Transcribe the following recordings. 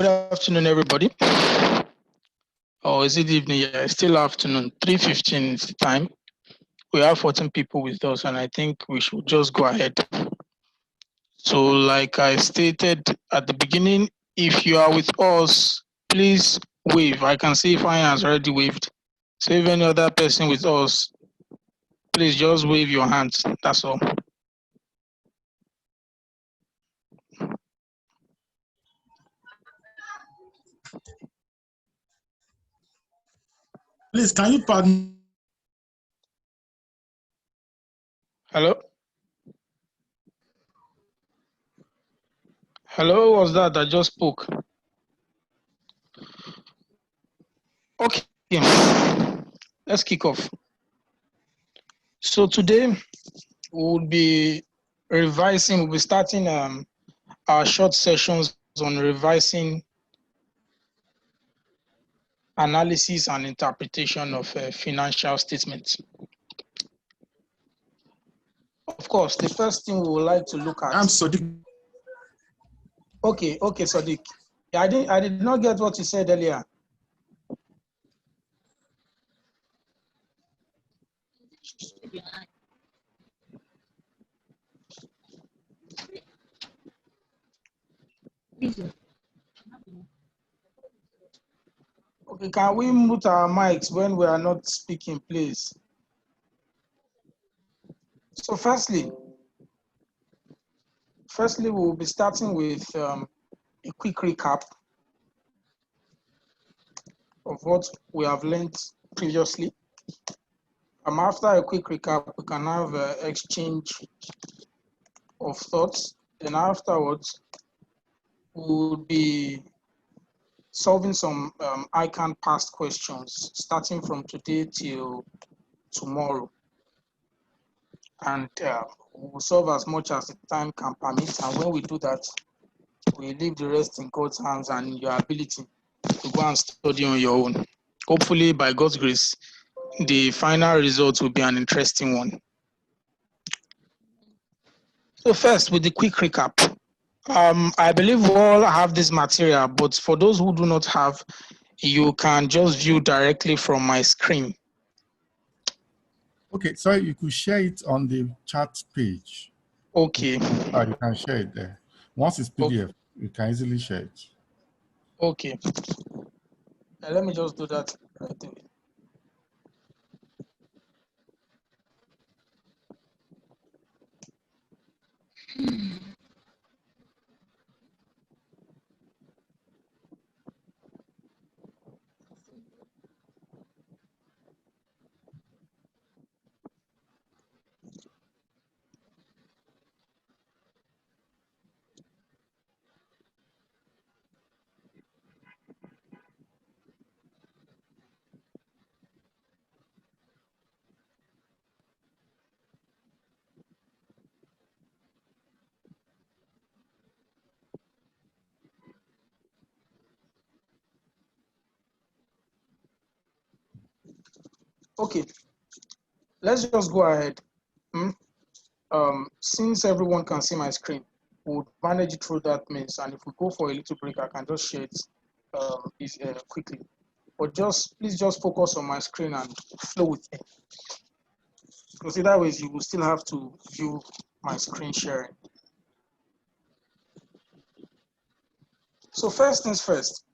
Good afternoon, everybody. Or is it evening? Yeah, it's still afternoon. 3:15 is the time. We have 14 people with us, and I think we should just go ahead. So, like I stated at the beginning, if you are with us, please wave. I can see Fine has already waved. So, if any other person with us, please just wave your hands. That's all. Please, can you pardon? Hello? Hello, who was that I just spoke? Okay, let's kick off. So today we'll be revising, we'll be starting our short sessions on revising analysis and interpretation of financial statements. Of course, the first thing we would like to look at. I'm Sadiq. Okay, Sadiq. I did not get what you said earlier. Okay, can we mute our mics when we are not speaking, please? So firstly, we will be starting with a quick recap of what we have learned previously. After a quick recap, we can have an exchange of thoughts. Then afterwards, we will be solving some ICANN past questions starting from today till tomorrow. And we'll solve as much as the time can permit. And when we do that, we leave the rest in God's hands and your ability to go and study on your own. Hopefully, by God's grace, the final result will be an interesting one. So first, with the quick recap, I believe we all have this material, but for those who do not have, you can just view directly from my screen. Okay, so you could share it on the chat page. Okay. You can share it there. Once it's PDF, you can easily share it. Okay. Let me just do that right away. Okay, let's just go ahead. Since everyone can see my screen, we'll manage it through that means. And if we go for a little break, I can just share it quickly. But please just focus on my screen and flow with me. Because either ways, you will still have to view my screen sharing. So first things first.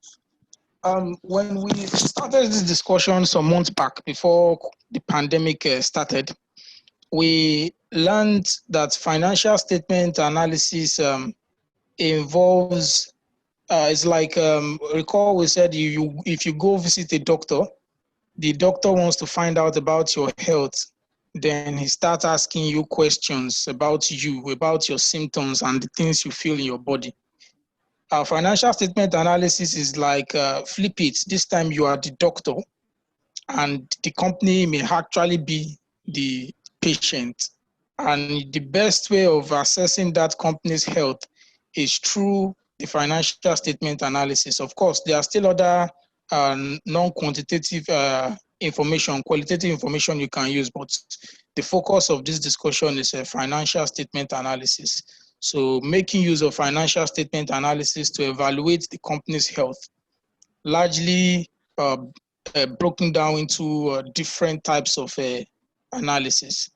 When we started this discussion some months back before the pandemic started, we learned that financial statement analysis involves, it's like, recall we said if you go visit a doctor, the doctor wants to find out about your health, then he starts asking you questions about you, about your symptoms and the things you feel in your body. Our financial statement analysis is like, flip it. This time you are the doctor and the company may actually be the patient. And the best way of assessing that company's health is through the financial statement analysis. Of course, there are still other non-quantitative information, qualitative information you can use, but the focus of this discussion is a financial statement analysis. So making use of financial statement analysis to evaluate the company's health, largely broken down into different types of analysis.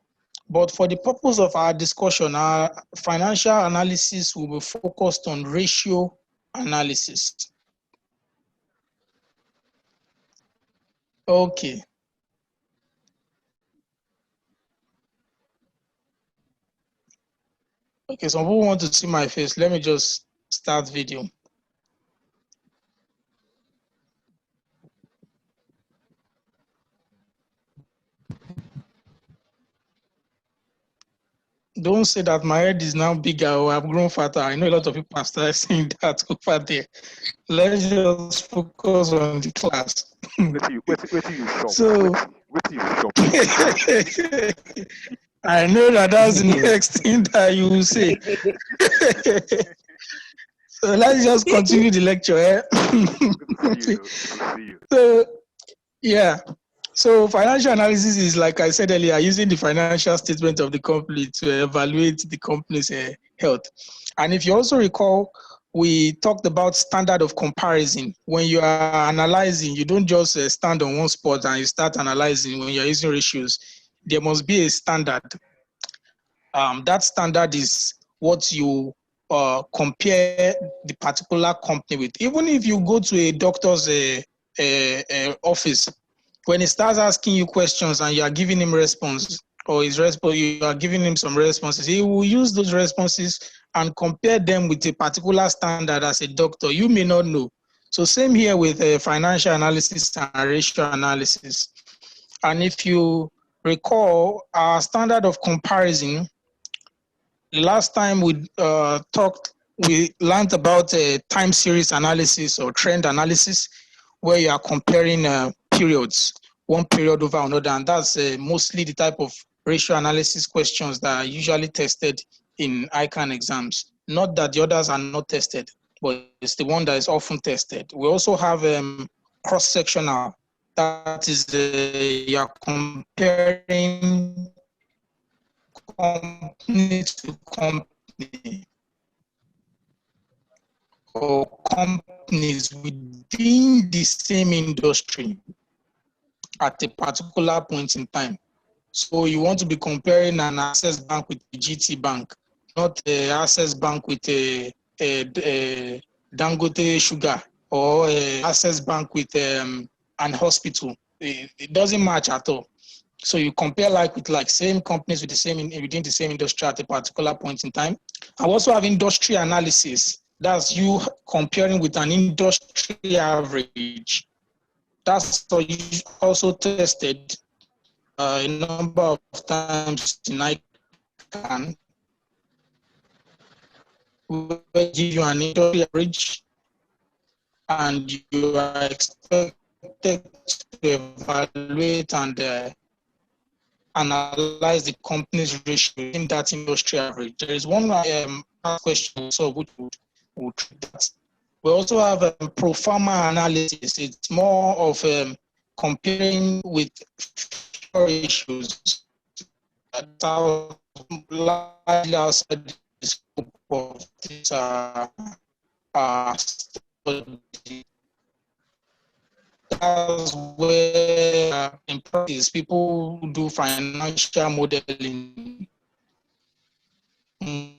But for the purpose of our discussion, our financial analysis will be focused on ratio analysis. Okay. Okay, some people want to see my face. Let me just start video. Don't say that my head is now bigger or I've grown fatter. I know a lot of people have started saying that over there. Let's just focus on the class. So, I know that that's the next thing that you will say. So let's just continue the lecture. So, yeah. So financial analysis is, like I said earlier, using the financial statement of the company to evaluate the company's health. And if you also recall, we talked about standard of comparison. When you are analyzing, you don't just stand on one spot and you start analyzing. When you're using ratios, there must be a standard. That standard is what you compare the particular company with. Even if you go to a doctor's office, when he starts asking you questions and you are giving him response, or you are giving him some responses, he will use those responses and compare them with a particular standard as a doctor. You may not know. So same here with financial analysis and ratio analysis. And if you recall, our standard of comparison, last time we talked, we learned about time series analysis or trend analysis, where you are comparing periods, one period over another, and that's mostly the type of ratio analysis questions that are usually tested in ICANN exams. Not that the others are not tested, but it's the one that is often tested. We also have cross-sectional. That is, you are comparing company to company or companies within the same industry at a particular point in time. So you want to be comparing an Access Bank with a GT Bank, not a Access Bank with a Dangote Sugar, or a Access Bank with an hospital. It doesn't match at all. So you compare like with like same companies with the same within the same industry at a particular point in time. I also have industry analysis. That's you comparing with an industry average. That's also tested a number of times in ICANN, where they give you an industry average and you are expected to evaluate and analyze the company's ratio in that industry average. There is one question, so which would treat that. We also have pro forma analysis. It's more of comparing with ratios that are largely outside the scope of this study. That's where in practice people do financial modeling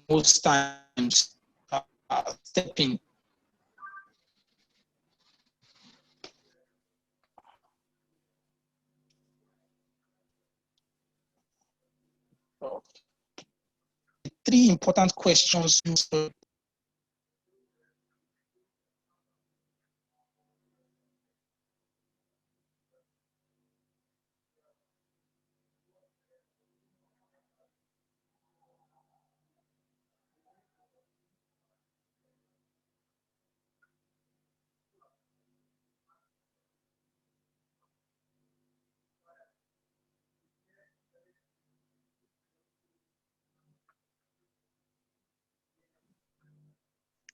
most times, stepping. Three important questions.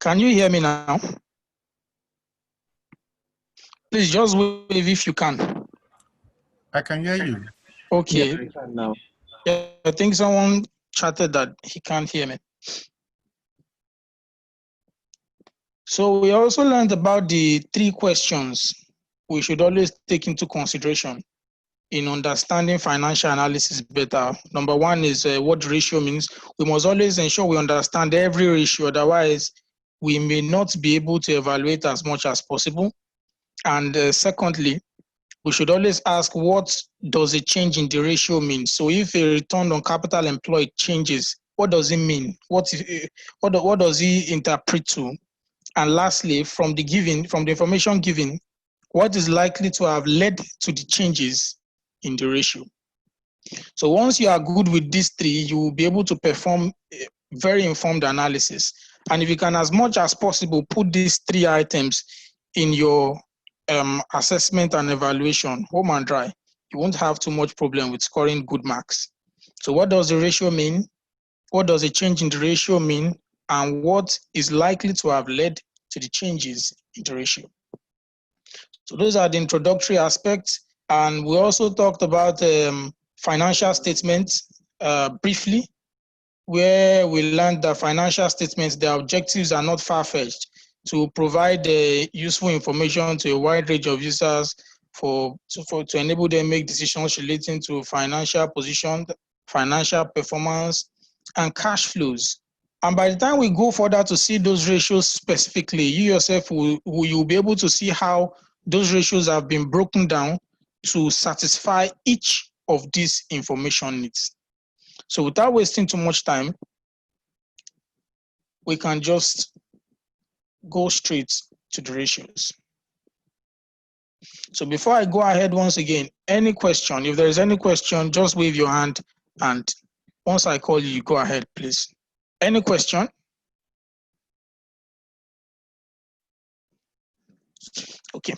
Can you hear me now? Please just wave if you can. I can hear you. Okay. Yeah, I can now. Yeah, I think someone chatted that he can't hear me. So we also learned about the 3 questions we should always take into consideration in understanding financial analysis better. Number 1 is what the ratio means. We must always ensure we understand every ratio, otherwise we may not be able to evaluate as much as possible. And secondly, we should always ask, what does a change in the ratio mean? So if a return on capital employed changes, what does it mean? What does it interpret to? And lastly, from the information given, what is likely to have led to the changes in the ratio? So once you are good with these 3, you will be able to perform very informed analysis. And if you can, as much as possible, put these 3 items in your assessment and evaluation, home and dry, you won't have too much problem with scoring good marks. So what does the ratio mean? What does a change in the ratio mean? And what is likely to have led to the changes in the ratio? So those are the introductory aspects. And we also talked about financial statements briefly, where we learned that financial statements, their objectives are not far-fetched, to provide useful information to a wide range of users to enable them make decisions relating to financial position, financial performance, and cash flows. And by the time we go further to see those ratios specifically, you yourself you'll be able to see how those ratios have been broken down to satisfy each of these information needs. So without wasting too much time, we can just go straight to the ratios. So before I go ahead once again, any question, if there is any question, just wave your hand, and once I call you, go ahead, please. Any question? Okay,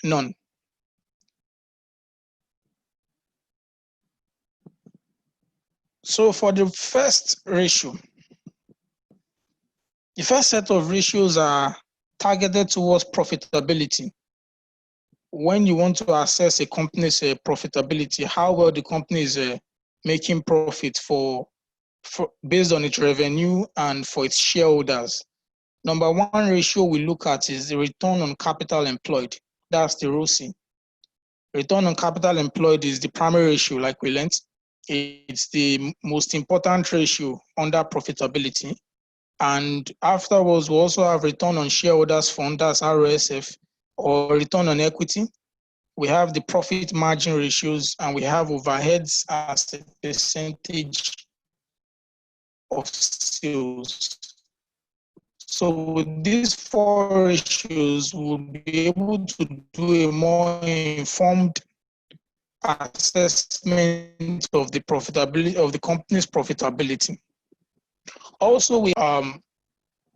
none. So for the first ratio, the first set of ratios are targeted towards profitability. When you want to assess a company's profitability, how well the company is making profit based on its revenue and for its shareholders. Number 1 ratio we look at is the return on capital employed. That's the ROCE. Return on capital employed is the primary ratio, like we learned. It's the most important ratio under profitability. And afterwards, we also have return on shareholders fund, that's ROSF, or return on equity. We have the profit margin ratios, and we have overheads as a percentage of sales. So with these 4 ratios, we'll be able to do a more informed assessment of the profitability of the company's profitability. Also, we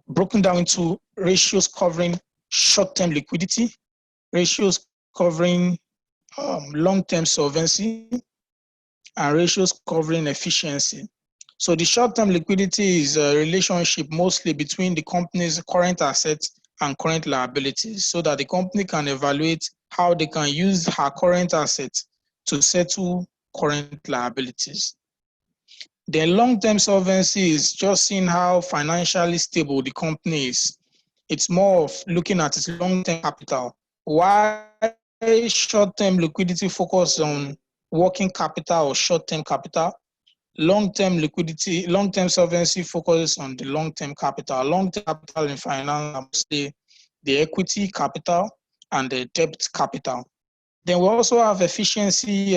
broken down into ratios covering short-term liquidity, ratios covering long-term solvency, and ratios covering efficiency. So the short-term liquidity is a relationship mostly between the company's current assets and current liabilities, so that the company can evaluate how they can use her current assets to settle current liabilities. The long-term solvency is just seeing how financially stable the company is. It's more of looking at its long-term capital. Why short-term liquidity focus on working capital or short-term capital? Long-term liquidity, long-term solvency focuses on the long-term capital. Long-term capital in finance, mostly the equity capital and the debt capital. Then we also have efficiency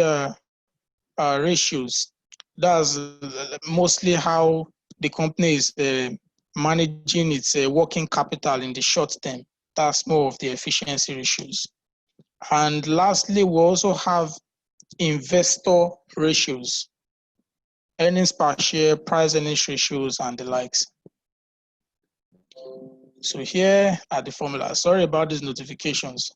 ratios. That's mostly how the company is managing its working capital in the short term. That's more of the efficiency ratios. And lastly, we also have investor ratios, earnings per share, price earnings ratios, and the likes. So here are the formula. Sorry about these notifications.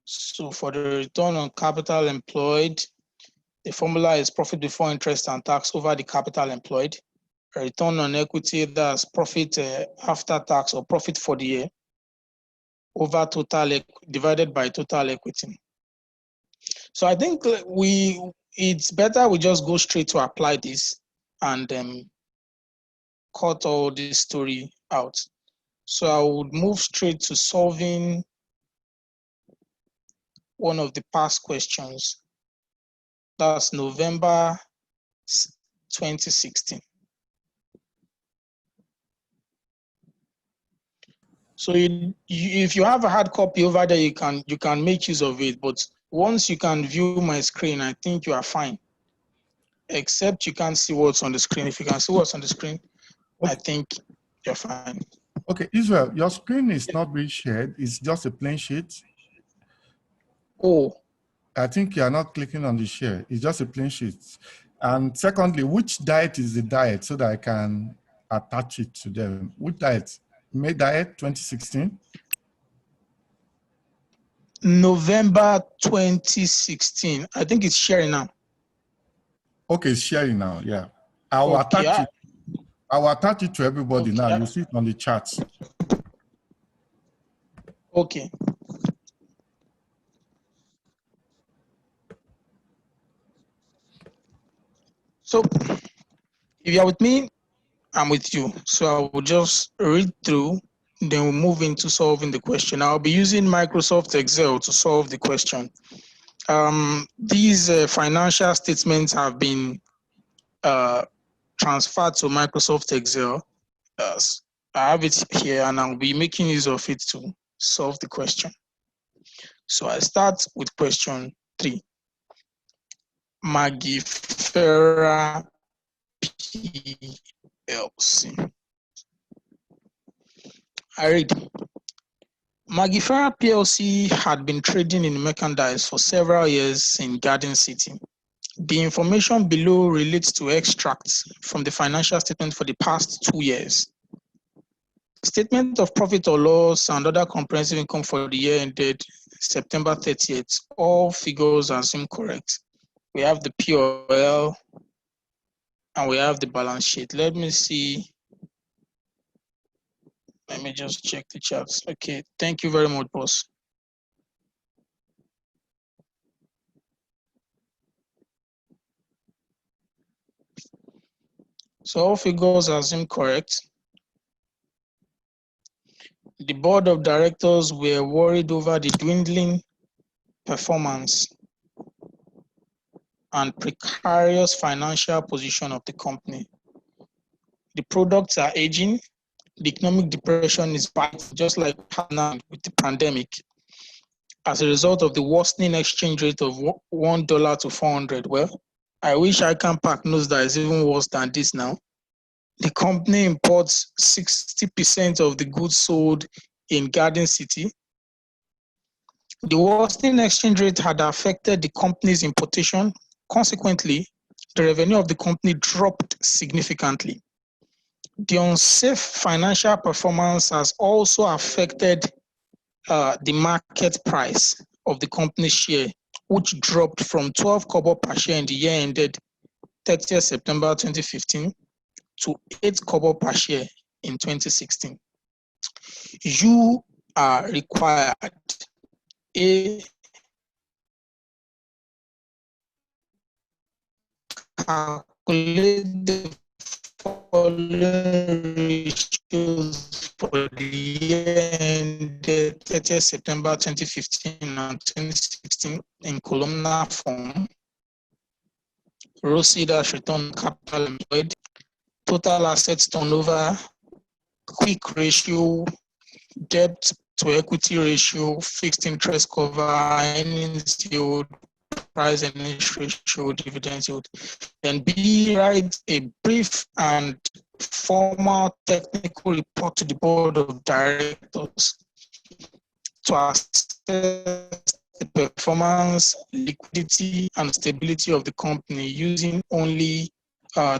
So for the return on capital employed, the formula is profit before interest and tax over the capital employed. Return on equity, that's profit after tax or profit for the year over total divided by total equity. So I think it's better we just go straight to apply this and cut all this story out. So I would move straight to solving one of the past questions. That's November 2016. So if you have a hard copy over there, you can make use of it. But once you can view my screen, I think you are fine. Except you can't see what's on the screen. If you can see what's on the screen, Okay. I think you're fine. Okay, Israel, your screen is not being shared. It's just a plain sheet. Oh. I think you are not clicking on the share. It's just a plain sheet. And secondly, which diet is the diet so that I can attach it to them? Which diet? May diet 2016? November 2016. I think it's sharing now. Okay, it's sharing now. Yeah. I'll attach it to everybody now. You see it on the chat. Okay. So if you're with me, I'm with you. So I will just read through, then we'll move into solving the question. I'll be using Microsoft Excel to solve the question. These financial statements have been transferred to Microsoft Excel. I have it here and I'll be making use of it to solve the question. So I start with question 3. Magifera PLC. I read. Magifera PLC had been trading in merchandise for several years in Garden City. The information below relates to extracts from the financial statement for the past 2 years. Statement of profit or loss and other comprehensive income for the year ended September 30th. All figures assume correct. We have the P&L and we have the balance sheet. Let me see. Let me just check the charts. Okay, thank you very much, boss. So all figures assume correct. The board of directors were worried over the dwindling performance and precarious financial position of the company. The products are aging. The economic depression is biting, just like now with the pandemic. As a result of the worsening exchange rate of $1 to 400, well, I wish ICANN Park knows that it's even worse than this now. The company imports 60% of the goods sold in Garden City. The worsening exchange rate had affected the company's importation. Consequently, the revenue of the company dropped significantly. The unsafe financial performance has also affected the market price of the company's share, which dropped from 12 kobo per share in the year ended 30th September 2015 to 8 kobo per share in 2016. You are required calculate the following ratios for the year ended 30th September 2015 and 2016 in columnar form. ROCE, that's return on capital employed, total assets turnover, quick ratio, debt to equity ratio, fixed interest cover, earnings yield, price earnings ratio, dividend yield. Then B, write a brief and formal technical report to the board of directors to assess the performance, liquidity, and stability of the company using only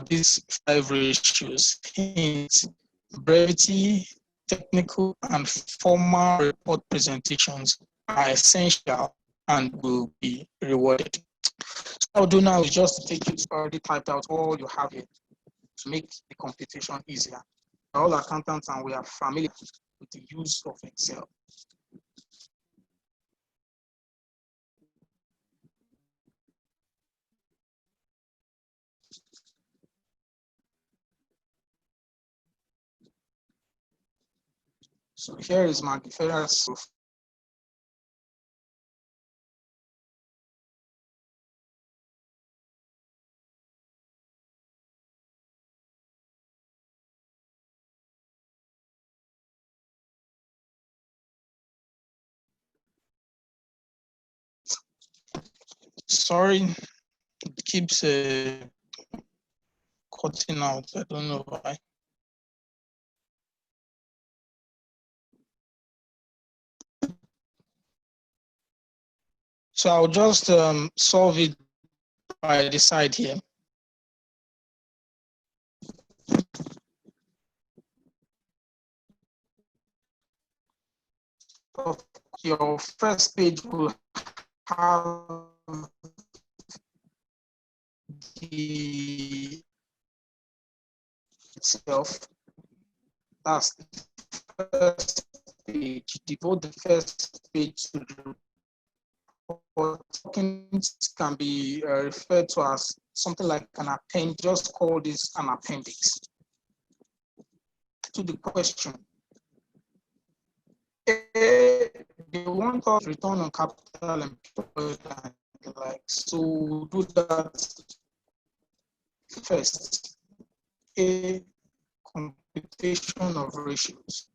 these 5 ratios. Hint, brevity, technical, and formal report presentations are essential and will be rewarded. So what I'll do now is just take you to already typed out all you have here to make the computation easier. All accountants and we are familiar with the use of Excel. So here is Magifera's proof. Sorry, it keeps cutting out. I don't know why. So I'll just solve it by the side here. Your first page will have the itself. That's the first page. Devote the first page to the report. Documents can be referred to as something like an appendix. Just call this an appendix to the question. They want us to return on capital employed and like, so do that first. A computation of ratios.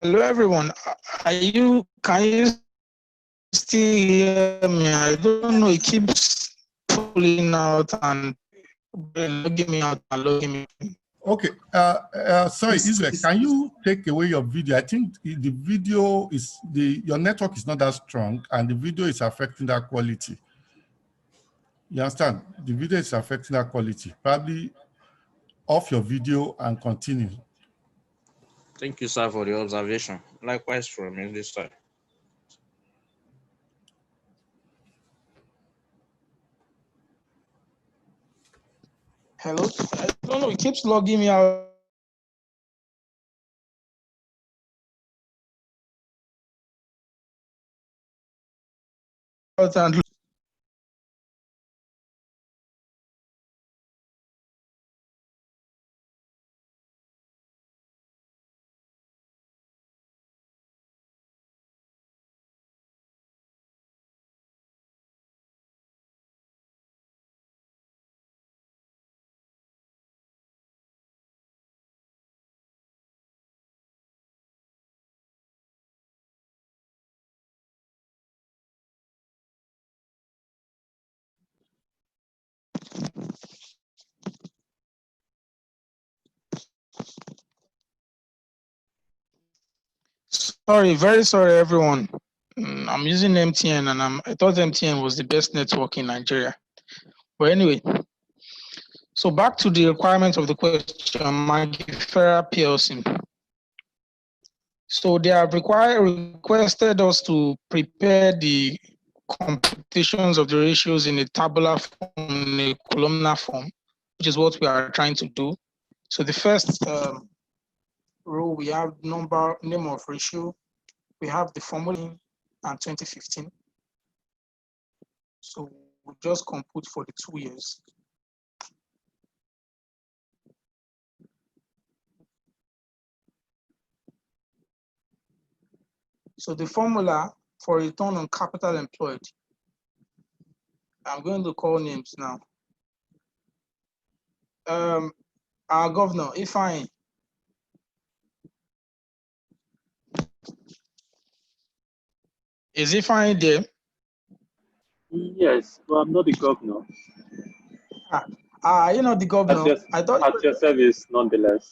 Hello everyone. Can you still hear me? I don't know, it keeps pulling out and logging me out and logging me in. Okay, sorry, Israel, can you take away your video? I think the video is, your network is not that strong and the video is affecting that quality. You understand? The video is affecting that quality. Probably off your video and continue. Thank you, sir, for the observation. Likewise from me this side. Hello? I don't know, it keeps logging me out. And sorry, very sorry everyone. I'm using MTN and I thought MTN was the best network in Nigeria. But anyway, so back to the requirements of the question, Magifera PLC. So they have requested us to prepare the computations of the ratios in a tabular form, in a columnar form, which is what we are trying to do. So the first row, we have name of ratio, we have the formula and 2015. So we just compute for the 2 years. So the formula for return on capital employed, I'm going to call names now. Our governor, Ifeanyi. Is Ifeanyi there? Yes, but I'm not the governor. You know the governor. I thought. At your service, nonetheless.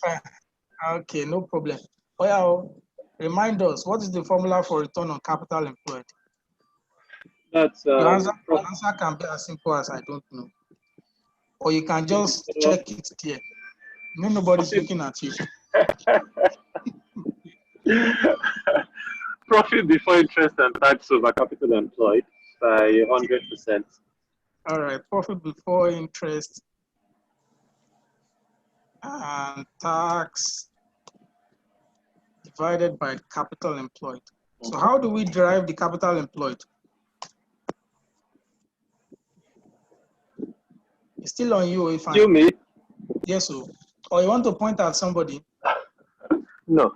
Okay, no problem. Oh yeah, remind us, what is the formula for return on capital employed? That's Your answer can be as simple as I don't know. Or you can just check it there. Nobody's looking at you. profit before interest and tax over capital employed by 100%. All right, profit before interest and tax divided by capital employed. So how do we derive the capital employed? It's still on you if You me? Yes, so. Or you want to point at somebody? No.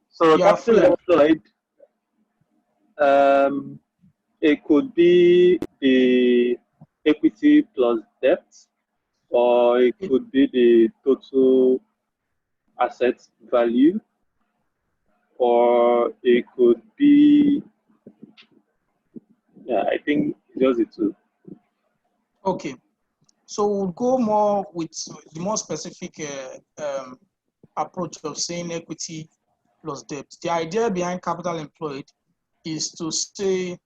So You capital employed, it could be the equity plus debt, or it could be the total asset value, or it could be, yeah, I think just the two. Okay. So we'll go more with the more specific approach of saying equity plus debt. The idea behind capital employed is to say,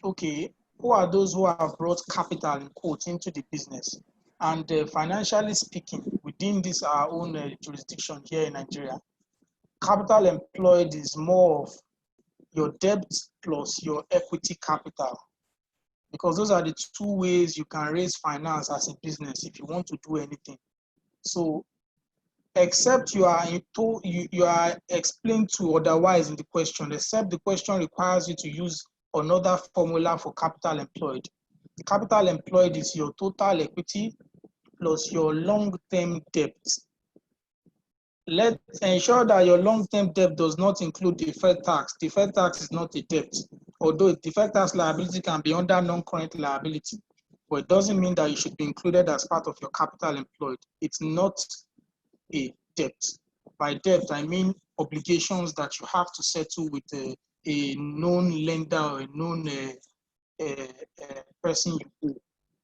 okay, who are those who have brought capital in quotes into the business? And financially speaking, within this our own jurisdiction here in Nigeria, capital employed is more of your debt plus your equity capital, because those are the two ways you can raise finance as a business if you want to do anything. So except you are you are explained to otherwise in the question, except the question requires you to use another formula for capital employed. Capital employed is your total equity plus your long-term debt. Let's ensure that your long-term debt does not include deferred tax. Deferred tax is not a debt, although deferred tax liability can be under non-current liability, but it doesn't mean that it should be included as part of your capital employed. It's not a debt. By debt, I mean obligations that you have to settle with a known lender or a known person you owe.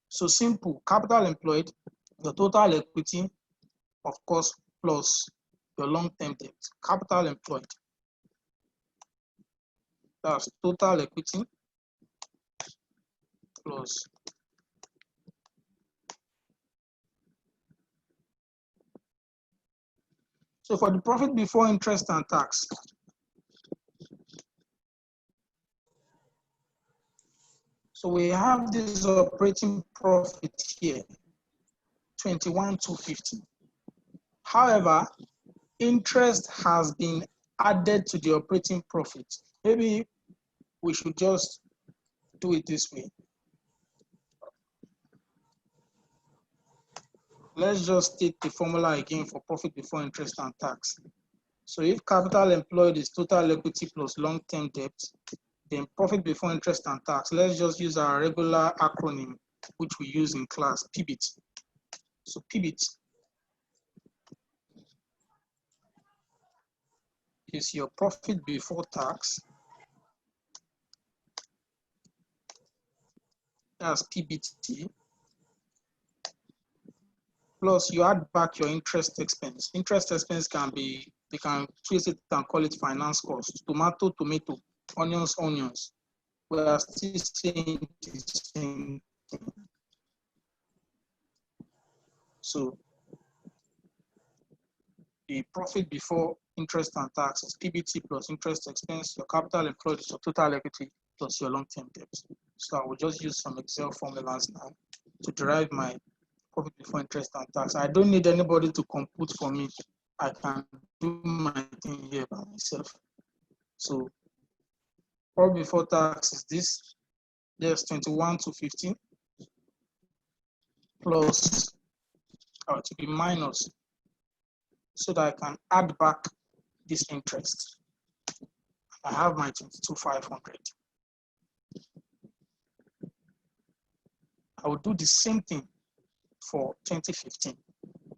So simple, capital employed, your total equity, of course, plus your long-term debt. Capital employed, that's total equity plus so for the profit before interest and tax, so we have this operating profit here, 21,250. However, interest has been added to the operating profit. Maybe we should just do it this way. Let's just state the formula again for profit before interest and tax. So if capital employed is total equity plus long-term debt, then profit before interest and tax, let's just use our regular acronym, which we use in class, PBIT. So PBIT is your profit before tax, that's PBT, plus you add back your interest expense. Interest expense can be, they can twist it and call it finance cost. Tomato, tomato, onions, onions. We are still saying the same thing. So the profit before interest and tax is PBT plus interest expense. Your capital employed is your total equity plus your long-term debt. So I will just use some Excel formulas now to derive my profit before interest and tax. I don't need anybody to compute for me. I can do my thing here by myself. So profit before tax is this. There's 21,250 plus, to be minus, so that I can add back this interest. I have my 22,500. I will do the same thing for 2015.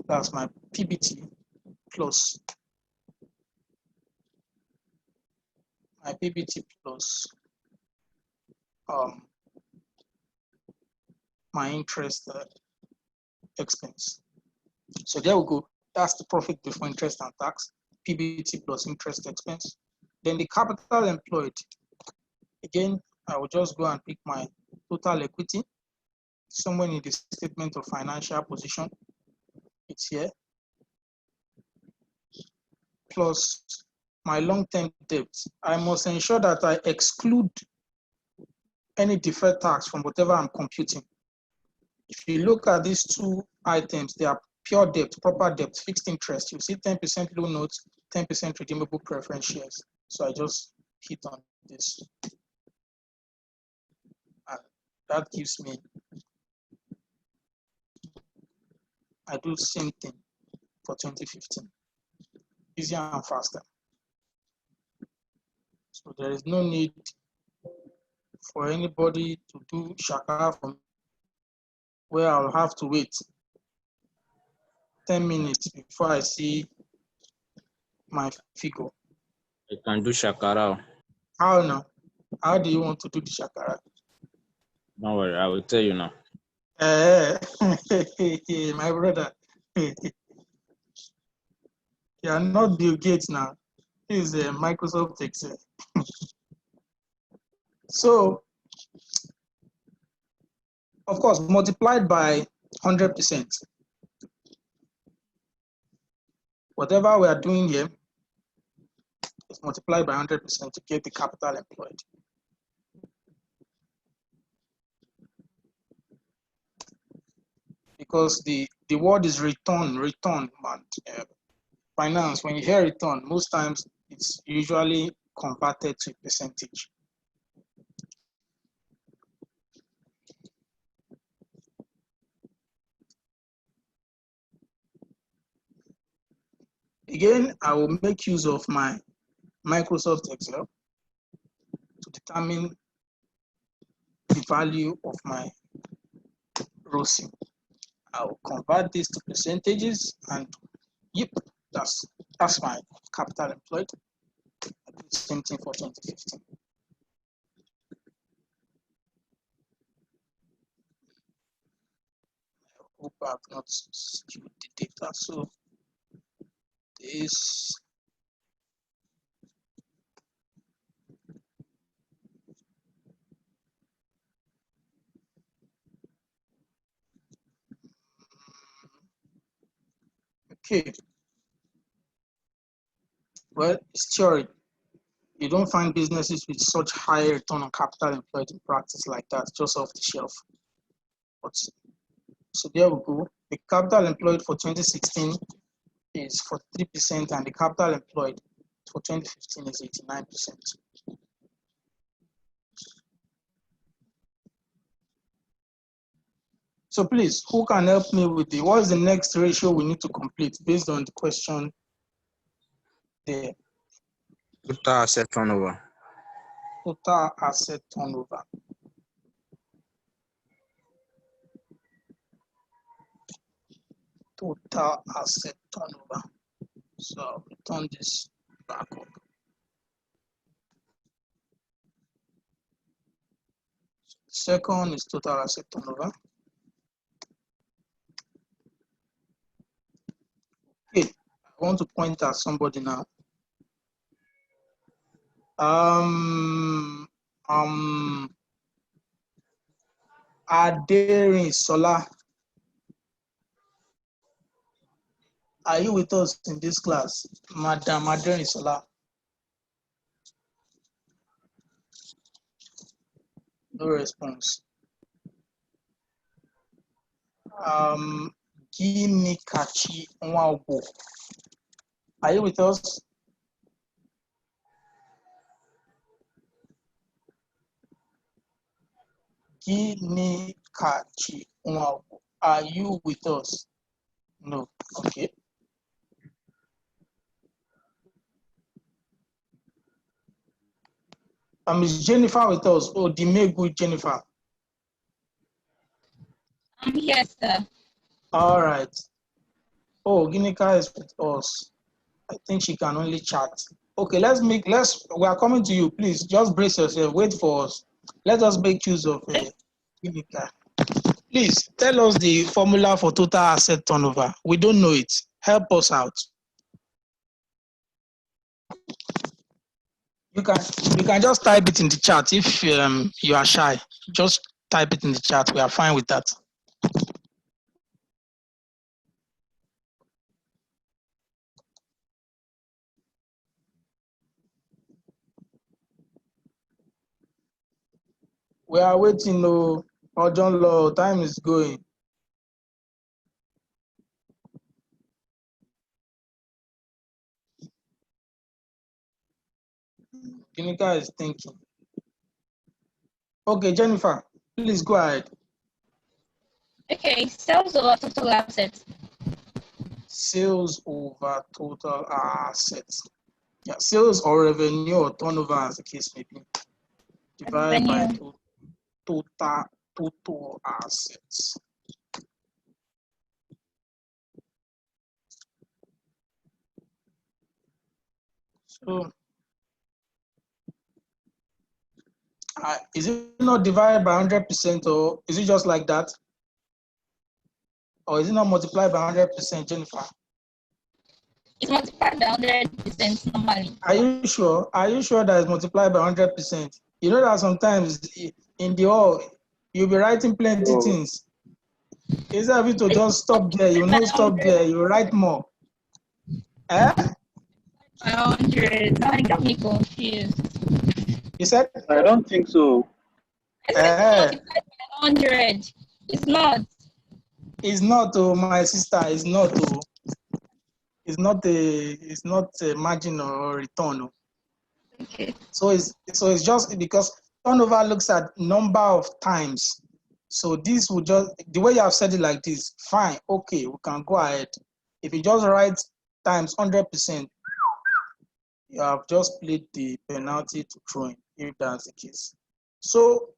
That's my PBT plus my PBT plus my interest expense. So there we go. That's the profit before interest and tax, PBT plus interest expense. Then the capital employed. Again, I will just go and pick my total equity. Somewhere in the statement of financial position, it's here, plus my long-term debt. I must ensure that I exclude any deferred tax from whatever I'm computing. If you look at these two items, they are pure debt, proper debt, fixed interest. You see 10% loan notes, 10% redeemable preference shares. So I just hit on this. And that gives me, I do the same thing for 2015. Easier and faster. So there is no need for anybody to do shakara for me, where I'll have to wait 10 minutes before I see my figure. You can do shakara. How now? How do you want to do the shakara? Don't worry, I will tell you now. My brother. You are not Bill Gates now. This is Microsoft Excel. So, of course, multiplied by 100%. Whatever we are doing here is multiplied by 100% to get the capital employed. Because the word is return, and finance, when you hear return, most times it's usually converted to percentage. Again, I will make use of my Microsoft Excel to determine the value of my ROCE. I will convert this to percentages, and yep, that's my capital employed. I do the same thing for 2015. I hope I've not skewed the data. So this okay. Well, it's theory. You don't find businesses with such high return on capital employed in practice like that, just off the shelf. But so there we go. The capital employed for 2016 is 43%, and the capital employed for 2015 is 89%. So please, who can help me with what is the next ratio we need to complete based on the question there? Total asset turnover. Total asset turnover. Total asset turnover. So I'll return this back up. Second is total asset turnover. Okay, I want to point at somebody now. Aderin Sola. Are you with us in this class, Madam Aderin Sola? No response. Ginikachi Nwaubo. Are you with us? Ginikachi Nwaubo. Are you with us? No. Okay. Is Jennifer with us? Oh, Dimegu Jennifer. Yes, sir. All right. Oh, Ginika is with us. I think she can only chat. Okay, we are coming to you. Please just brace yourself. Wait for us. Let us make use of Ginika. Please tell us the formula for total asset turnover. We don't know it. Help us out. You can just type it in the chat if you are shy. Just type it in the chat. We are fine with that. We are waiting. No, John Law, time is going. Ginika is thinking. Okay, Jennifer, please go ahead. Okay, sales over total assets. Sales over total assets. Yeah, sales or revenue or turnover, as the case may be, divided by total assets. So, is it not divided by 100%, or is it just like that? Or is it not multiplied by 100%, Jennifer? It's multiplied by 100% normally. Are you sure? Are you sure that it's multiplied by 100%? You know that sometimes in the hall, you'll be writing plenty things. Instead of you to just stop there, you not stop there, you write more. Eh? 100. I got me confused. You said? I don't think so. I said it's multiplied by 100. It's not. It's not, oh, my sister. It's not, oh. It's not a margin or return. Oh. Okay. So it's just because turnover looks at number of times. So this will just, the way you have said it like this, fine, okay, we can go ahead. If you just write times 100%, you have just played the penalty to throwing, if that's the case. So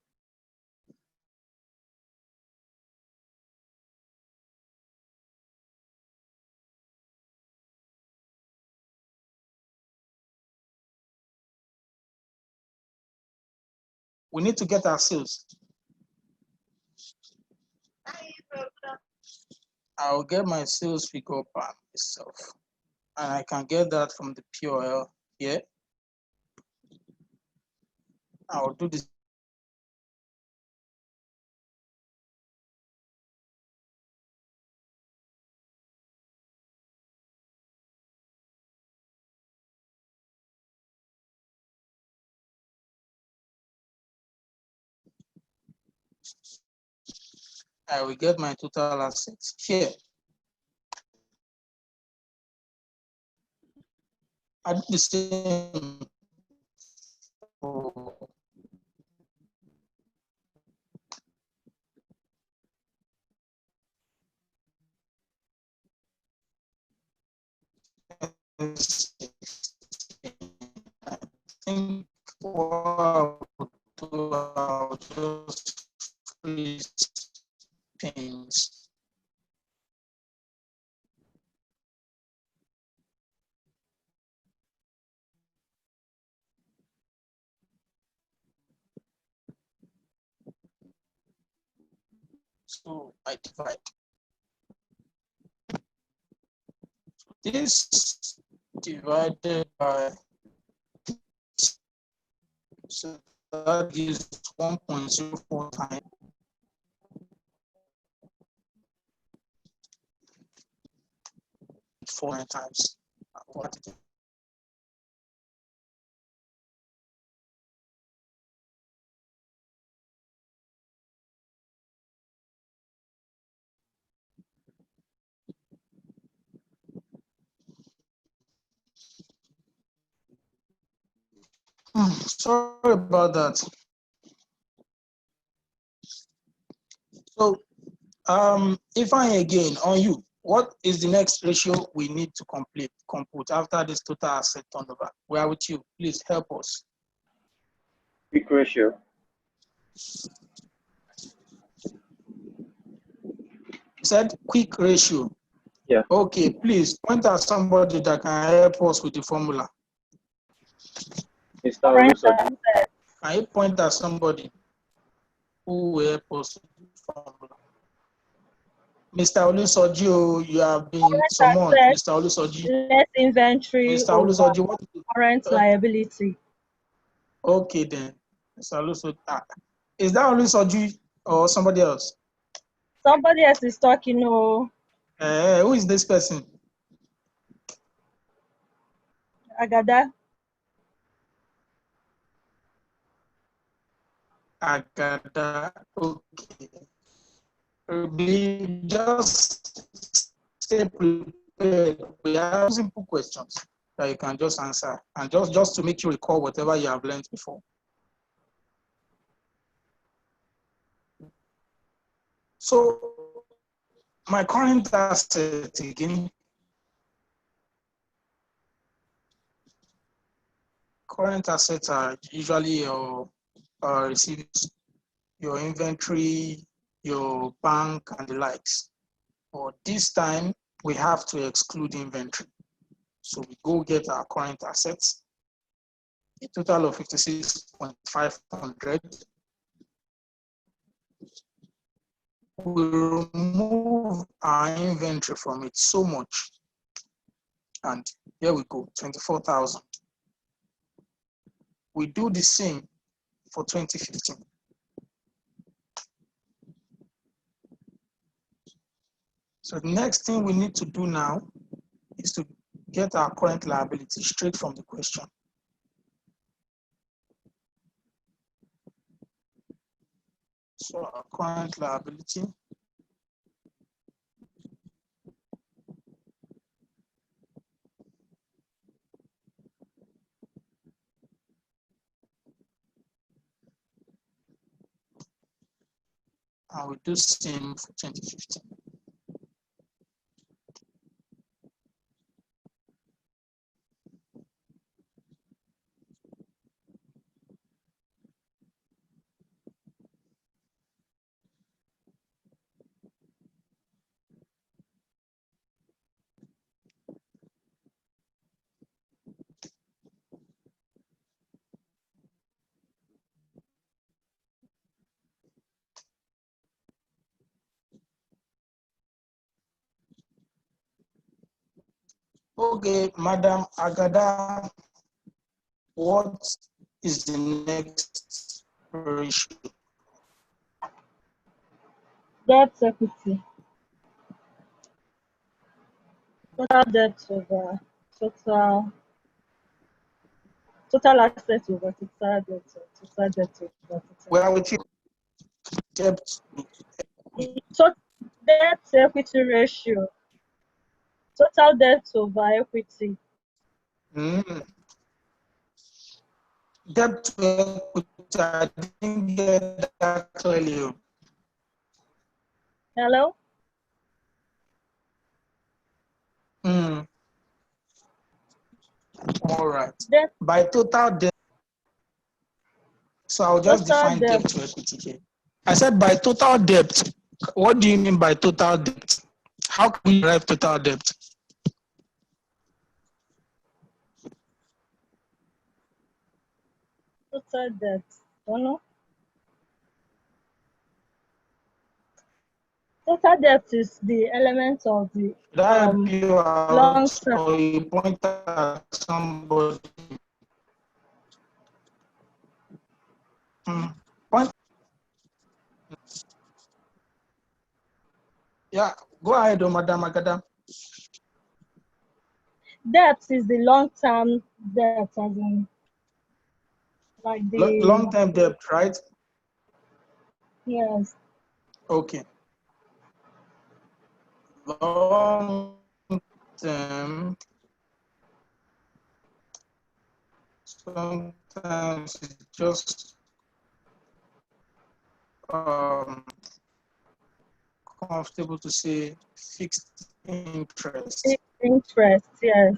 we need to get our sales. I'll get my sales figure by myself. And I can get that from the POL here. I'll do this. I will get my total assets here. I do the same for I think what I'll just freeze things. So I divide. This divided by, so that gives 1.04 times. Four times. What it is. Sorry about that. So, Ifeanyi, again on you, what is the next ratio we need to compute after this total asset turnover? We are with you. Please help us. Quick ratio. Said quick ratio. Yeah. Okay, please point at somebody that can help us with the formula. Mr. Olusoji. Can you point at somebody who will help us with the formula? Mr. Olusoji, you have been summoned. Mr. Olusoji. Less inventory Mr. over Olusoji, what? current liability. Okay then. Mr. Olusoji. Is that Olusoji or somebody else? Somebody else is talking. Oh, Who is this person? Agada. Agada. Okay. Just stay prepared. We have simple questions that you can just answer, and just to make you recall whatever you have learned before. So, my current asset again. Current assets are usually your receipts, your inventory, your bank, and the likes. But this time, we have to exclude inventory. So we go get our current assets, a total of 56,500. We remove our inventory from it so much. And here we go, 24,000. We do the same for 2015. So the next thing we need to do now is to get our current liability straight from the question. So our current liability and we do same for 2015. Okay, Madam Agada, what is the next ratio? Debt equity. Total debt over total assets over total debt. Total debt over total. Where with you? Debt. So debt equity ratio. Total debt over equity. Debt to equity, I didn't get that clearly. Hello? All right. Debt. By total debt, so I'll just Total define debt to equity here. I said by total debt, what do you mean by total debt? How can we derive total debt? Total debt. Don't know. Total debt is the element of the That you long term. or you point at somebody. Point. Yeah, go ahead, Madam Agada. Debt is the long term debt, as in like the Long term debt, right? Yes. Okay. Long term. Sometimes it's just comfortable to say fixed interest. Fixed interest, yes,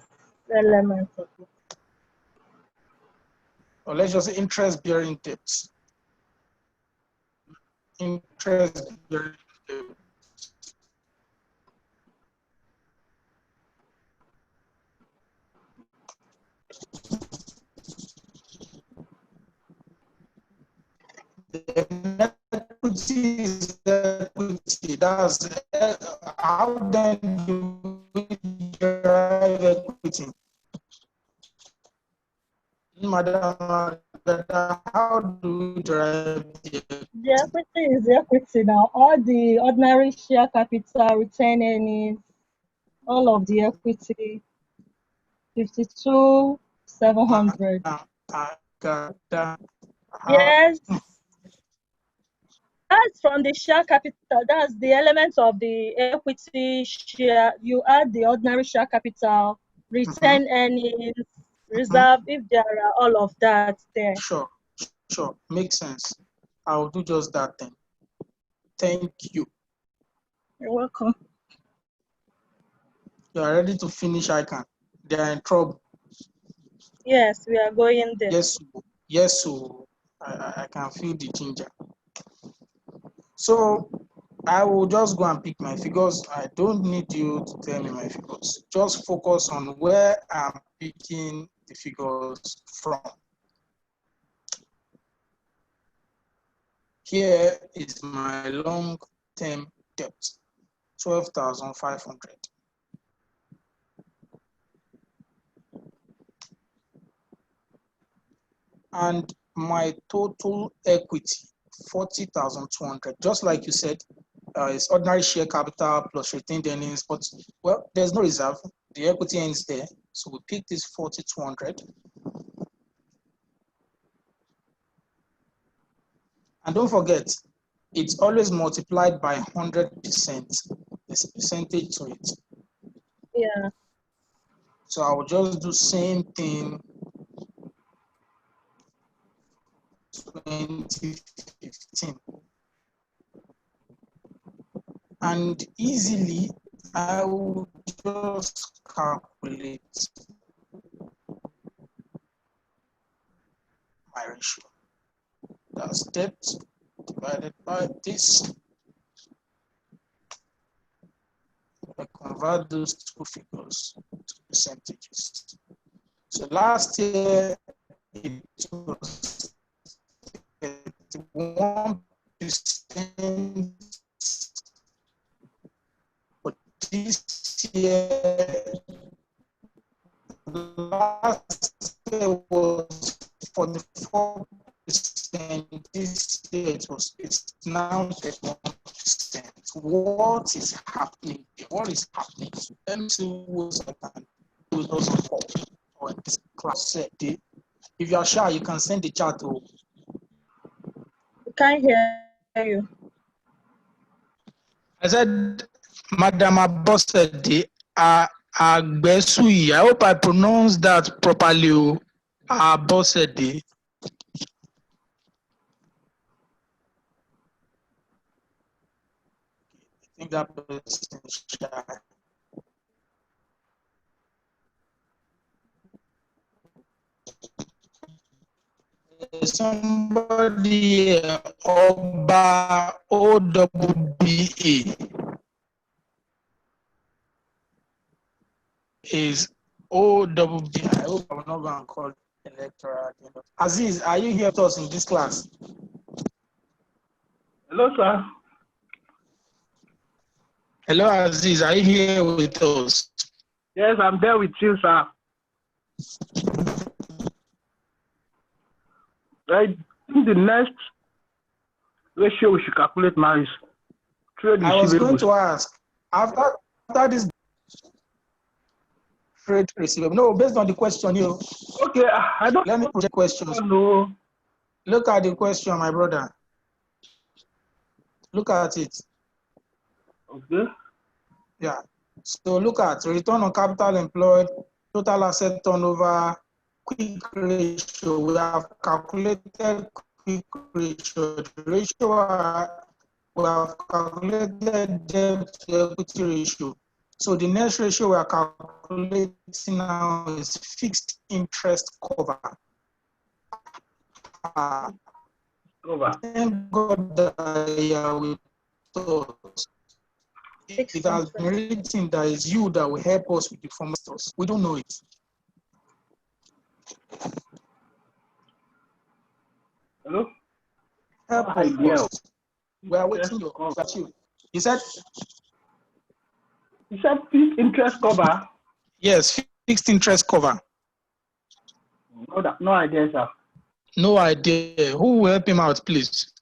element of it. Or let's just say interest bearing debt. Interest bearing debt. The equity is equity. That's How then do we derive equity? Madam, how do we derive the equity? The equity is the equity now. All the ordinary share capital, retained earnings, all of the equity, 52,700. Yes. That's from the share capital. That's the element of the equity share. You add the ordinary share capital, retained earnings, reserve, if there are all of that there. Sure, makes sense. I'll do just that then. Thank you. You're welcome. You are ready to finish, I can. They are in trouble. Yes, we are going there. Yes, so I can feel the ginger. So I will just go and pick my figures. I don't need you to tell me my figures. Just focus on where I'm picking the figures from. Here is my long-term debt, 12,500. And my total equity, 40,200. Just like you said, it's ordinary share capital plus retained earnings, but well, there's no reserve. The equity ends there. So we pick this 40,200. And don't forget, it's always multiplied by 100%. There's a percentage to it. Yeah. So I will just do same thing 2015. And easily, I will just calculate my ratio. That's debt divided by this. I convert those two figures to percentages. So last year, it was 31%. But this year, last year was 44%. This year it's now 31%. What is happening? What is happening? Let me see what's happening. Who doesn't fall or in this class set. If you are shy, you can send the chat to. We can't hear you. I said, Madam Abosede Agbesui. I hope I pronounced that properly. Abosede. I think that person is shy. Somebody Oba OWBA is OWB. I hope I'm not going to call electoral. Aziz, are you here with us in this class? Hello, sir. Hello, Aziz. Are you here with us? Yes, I'm there with you, sir. I think the next ratio we should calculate now is trade receivables. I was going to ask, after this trade receivable, no, based on the question here. Okay, I don't. Let me project questions. No. Look at the question, my brother. Look at it. Okay. Yeah. So look at return on capital employed, total asset turnover, quick ratio. We have calculated quick ratio. The ratio we have calculated debt to equity ratio. So the next ratio we are calculating now is fixed interest cover. Thank God that you are with us. It has been written that it's you that will help us with the formulas. We don't know it. Hello? Help us. We are waiting you. He said, You said fixed interest cover? Yes, fixed interest cover. No idea, sir. No idea. Who will help him out, please?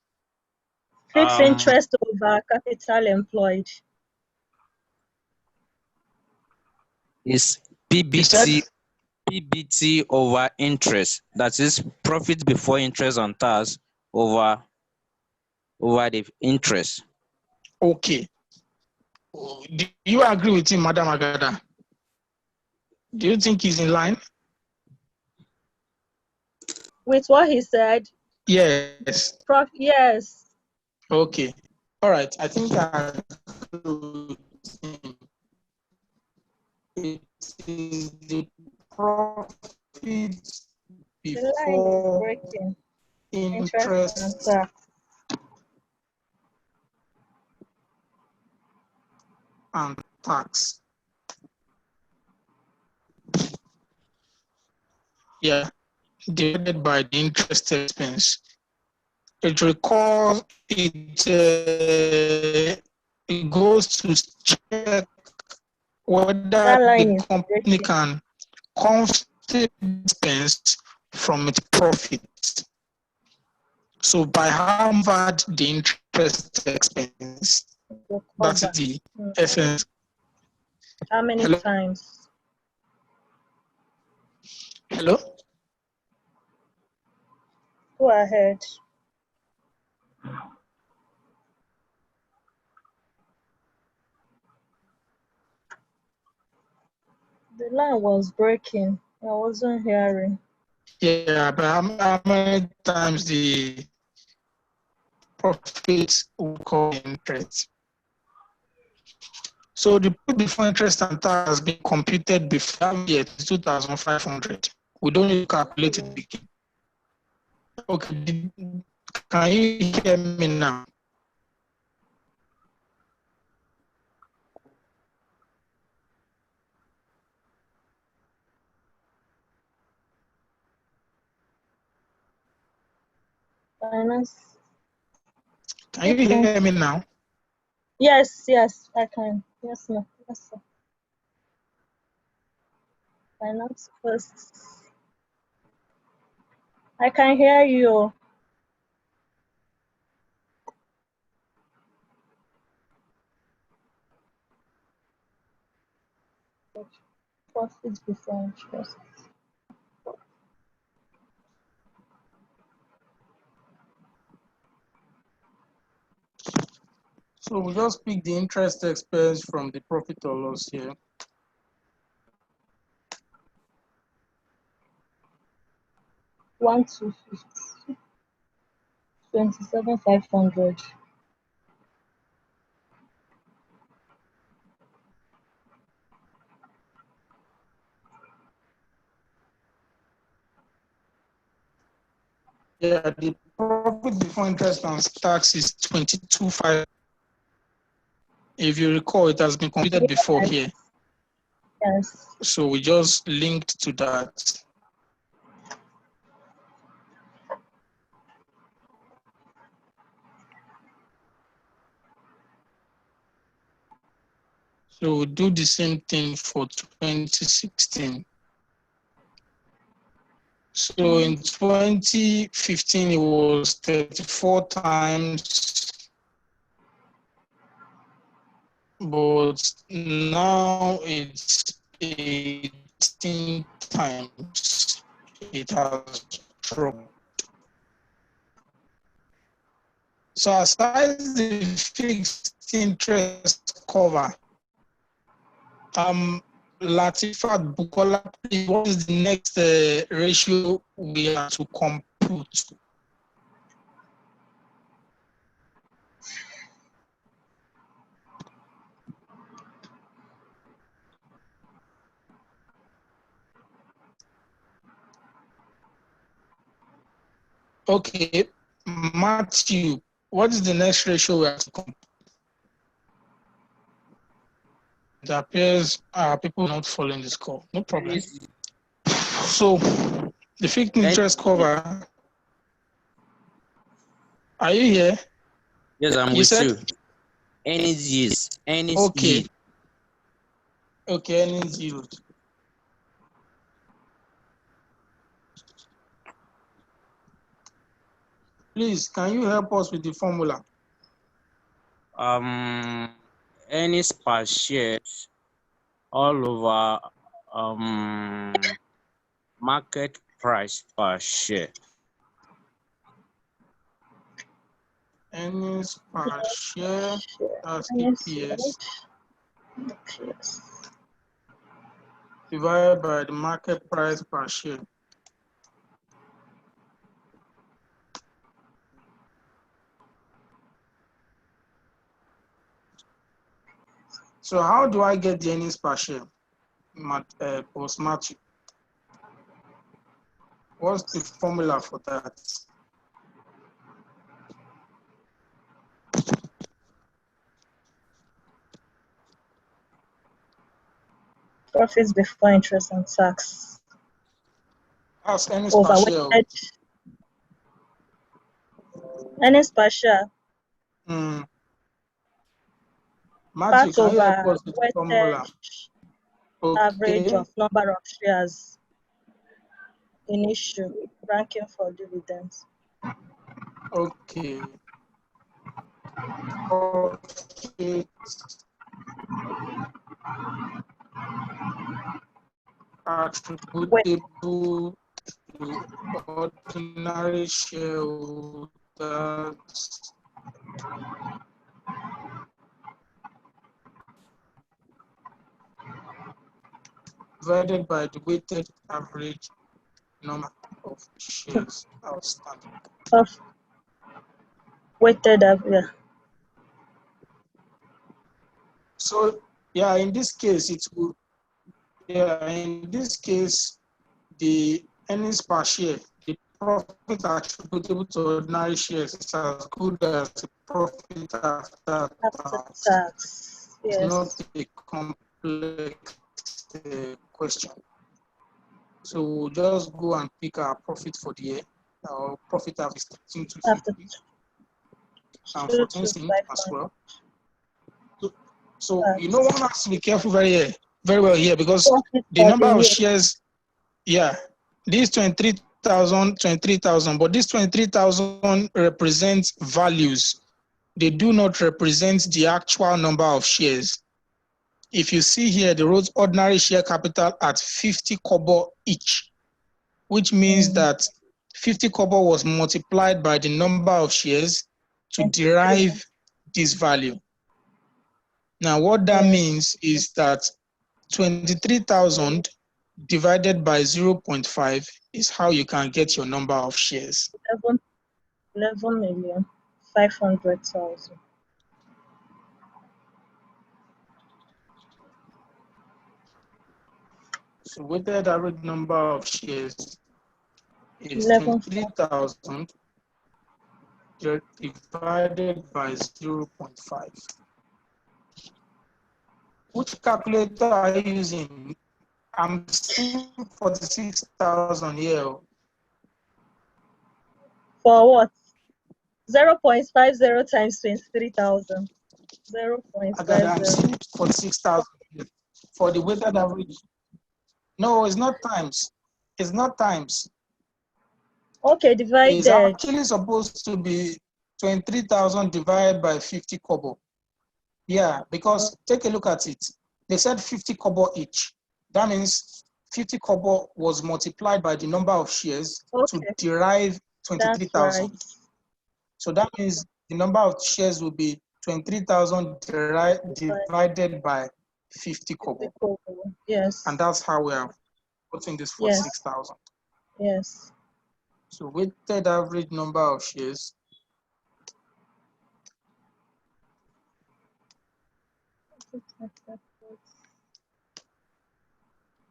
Fixed interest over capital employed. Is You said? PBT over interest. That is profit before interest on tax over the interest. Okay. Do you agree with him, Madam Agada? Do you think he's in line? With what he said? Yes. Yes. Okay. All right. I think I agree with him. It is the profit The line is before breaking. interest and tax. and tax. Yeah, divided by the interest expense. It recalls it goes to check whether the company can comfortably expense from its profits. So by how much the interest expense, that's the essence. How many times? Hello? Go ahead. The line was breaking. I wasn't hearing. Yeah, but how many times the profits will call interest? So the put before interest and tax has been computed before year 2,500. We don't need to calculate it again. Okay, can you hear me now? Finance. Can you hear me now? Yes, I can. Yes, sir. Finance first. I can hear you. Profits before interest. So we just pick the interest expense from the profit or loss here. $1,250. 27,500. Yeah, the profit before interest and tax is 22,500. If you recall, it has been computed before here. Yes. So we just linked to that. So we do the same thing for 2016. So in 2015, it was 34 times, but now it's 18 times. It has dropped. So aside the fixed interest cover, Latifat Bukola, what is the next ratio we have to compute? Okay, Matthew, what is the next ratio we have to compute? It appears people not following this call. No problem. So the fixed interest cover. Are you here? Yes, I'm with you. Any years, any okay. year. Okay, earnings yield. Please, can you help us with the formula? Earnings per share all over market price per share. Earnings per share, that's Earnings EPS, EPS. divided by the market price per share. So how do I get the earnings per share? Post Matthew. What's the formula for that? Profits before interest and tax. That's earnings per share. Overweighted. Earnings per share. Matthew, Part can you help over us with the formula? average Okay. of number of shares in issue, ranking for dividends. Okay. Profit attributable to ordinary shareholders divided by the weighted average number of shares outstanding. Of weighted average. So yeah, in this case, it will. Yeah, in this case, the earnings per share, the profit attributable to ordinary shares is as good as the profit after tax. Tax. It's Yes. not a complex question. So we'll just go and pick our profit for the year. Our profit after 13,250 and 14 as well. So you know, one has to be careful very well here, because the number of shares, yeah, this 23,000, but this 23,000 represents values. They do not represent the actual number of shares. If you see here, they wrote ordinary share capital at 50 kobo each, which means that 50 kobo was multiplied by the number of shares to derive this value. Now, what that means is that 23,000 divided by 0.5 is how you can get your number of shares. 11,500,000. So weighted average number of shares is 23,000 divided by 0.5. Which calculator are you using? I'm seeing 46,000 here. For what? 0.50 times 23,000. 0.50. I'm seeing 46,000 for the weighted average. No, it's not times. It's not times. Okay, divided. It's actually supposed to be 23,000 divided by 50 kobo. Yeah, because take a look at it. They said 50 kobo each. That means 50 kobo was multiplied by the number of shares to derive 23,000. Right. So that means the number of shares will be 23,000 divided by 50 kobo. Yes. And that's how we are putting this for 6,000. Yes. So weighted average number of shares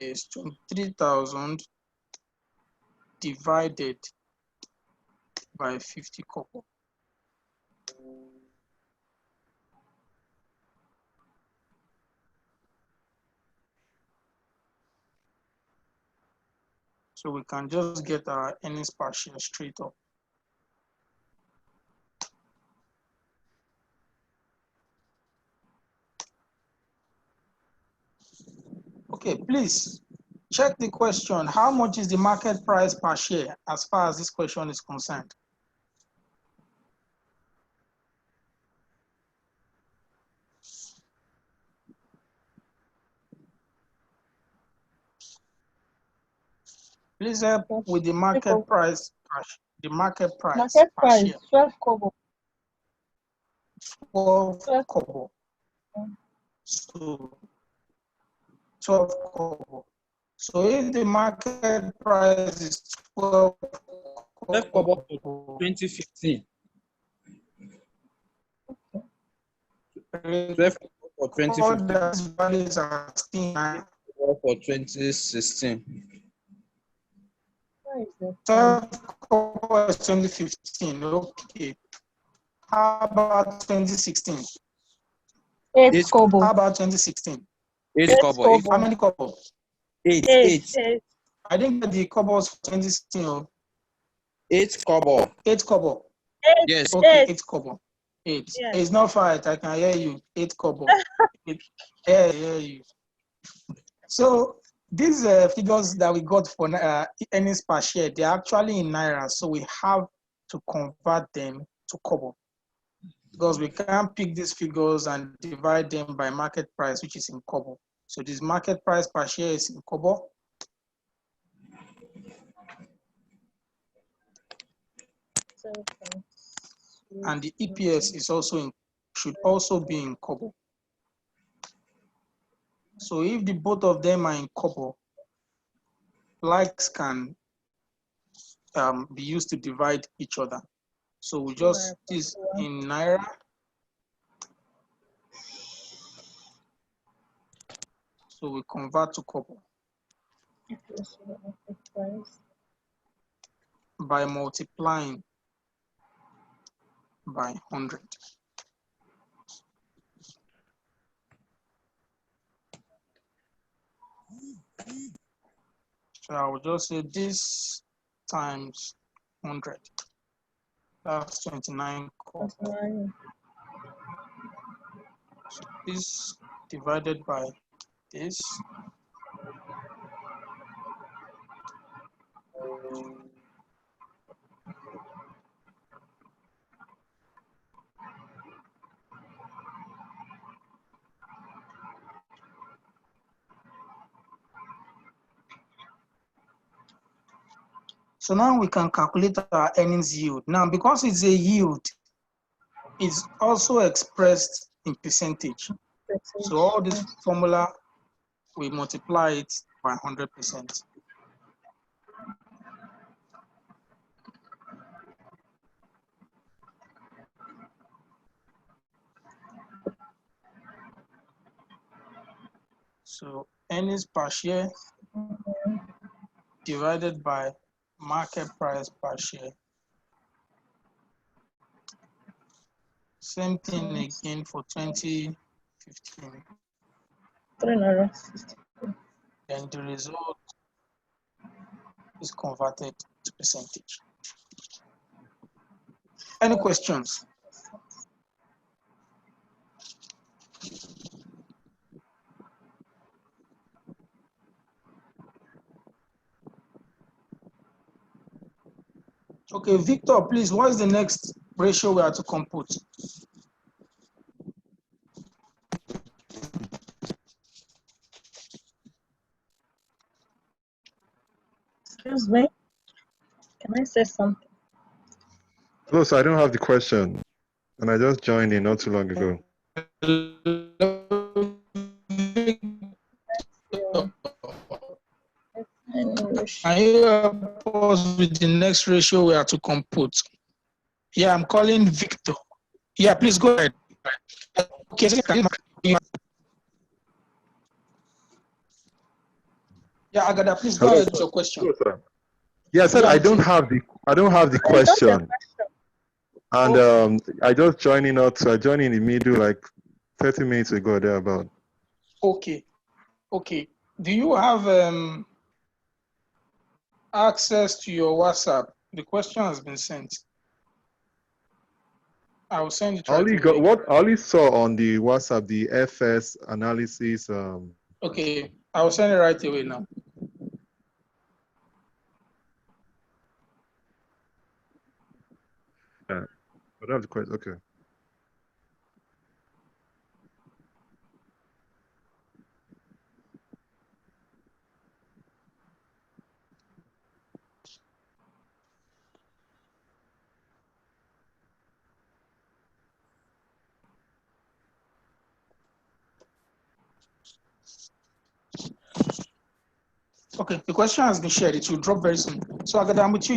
is 23,000 divided by 50 kobo. So we can just get our earnings per share straight up. Okay, please check the question. How much is the market price per share as far as this question is concerned? Please help with the market price. The market price per share. 12 kobo. 12 kobo. So 12 kobo. So if the market price is 12 kobo for 2015. 12 kobo for 2015. Values are still for 2016. 12 kobo is 2015. Okay. How about 2016? 8 kobo. How about 2016? 8 kobo. How many kobo? 8. I didn't get the kobos for 2016. 8 kobo. 8 kobo. Yes. Okay, 8 kobo. 8. Yes. It's not fight. I can hear you. 8 kobo. Yeah, hear you. So these figures that we got for earnings per share, they're actually in naira. So we have to convert them to kobo, because we can't pick these figures and divide them by market price, which is in kobo. So this market price per share is in kobo. And the EPS is also should also be in kobo. So if the both of them are in kobo, likes can be used to divide each other. So we just this in naira. So we convert to kobo by multiplying by 100. So I will just say this times 100. That's 29 kobo. So this divided by this. So now we can calculate our earnings yield. Now, because it's a yield, it's also expressed in percentage. So all this formula, we multiply it by 100%. So earnings per share divided by market price per share. Same thing again for 2015. And the result is converted to percentage. Any questions? Okay, Victor, please, what is the next ratio we are to compute? Excuse me. Can I say something? No, so I don't have the question. And I just joined in not too long ago. Can you help us with the next ratio we are to compute? Yeah, I'm calling Victor. Yeah, please go ahead. Okay, yeah, Agada, please go ahead with your question. Hello, sir. Yeah, I said I don't have the question. And I just joined in out, so I joined in the middle like 30 minutes ago thereabout. Okay. Okay. Do you have access to your WhatsApp? The question has been sent. I will send it right away. I only saw on the WhatsApp the FS analysis. Okay. I'll send it right away now. But that's the question. Okay. Okay, the question has been shared. It will drop very soon. So Agada, I'm with you.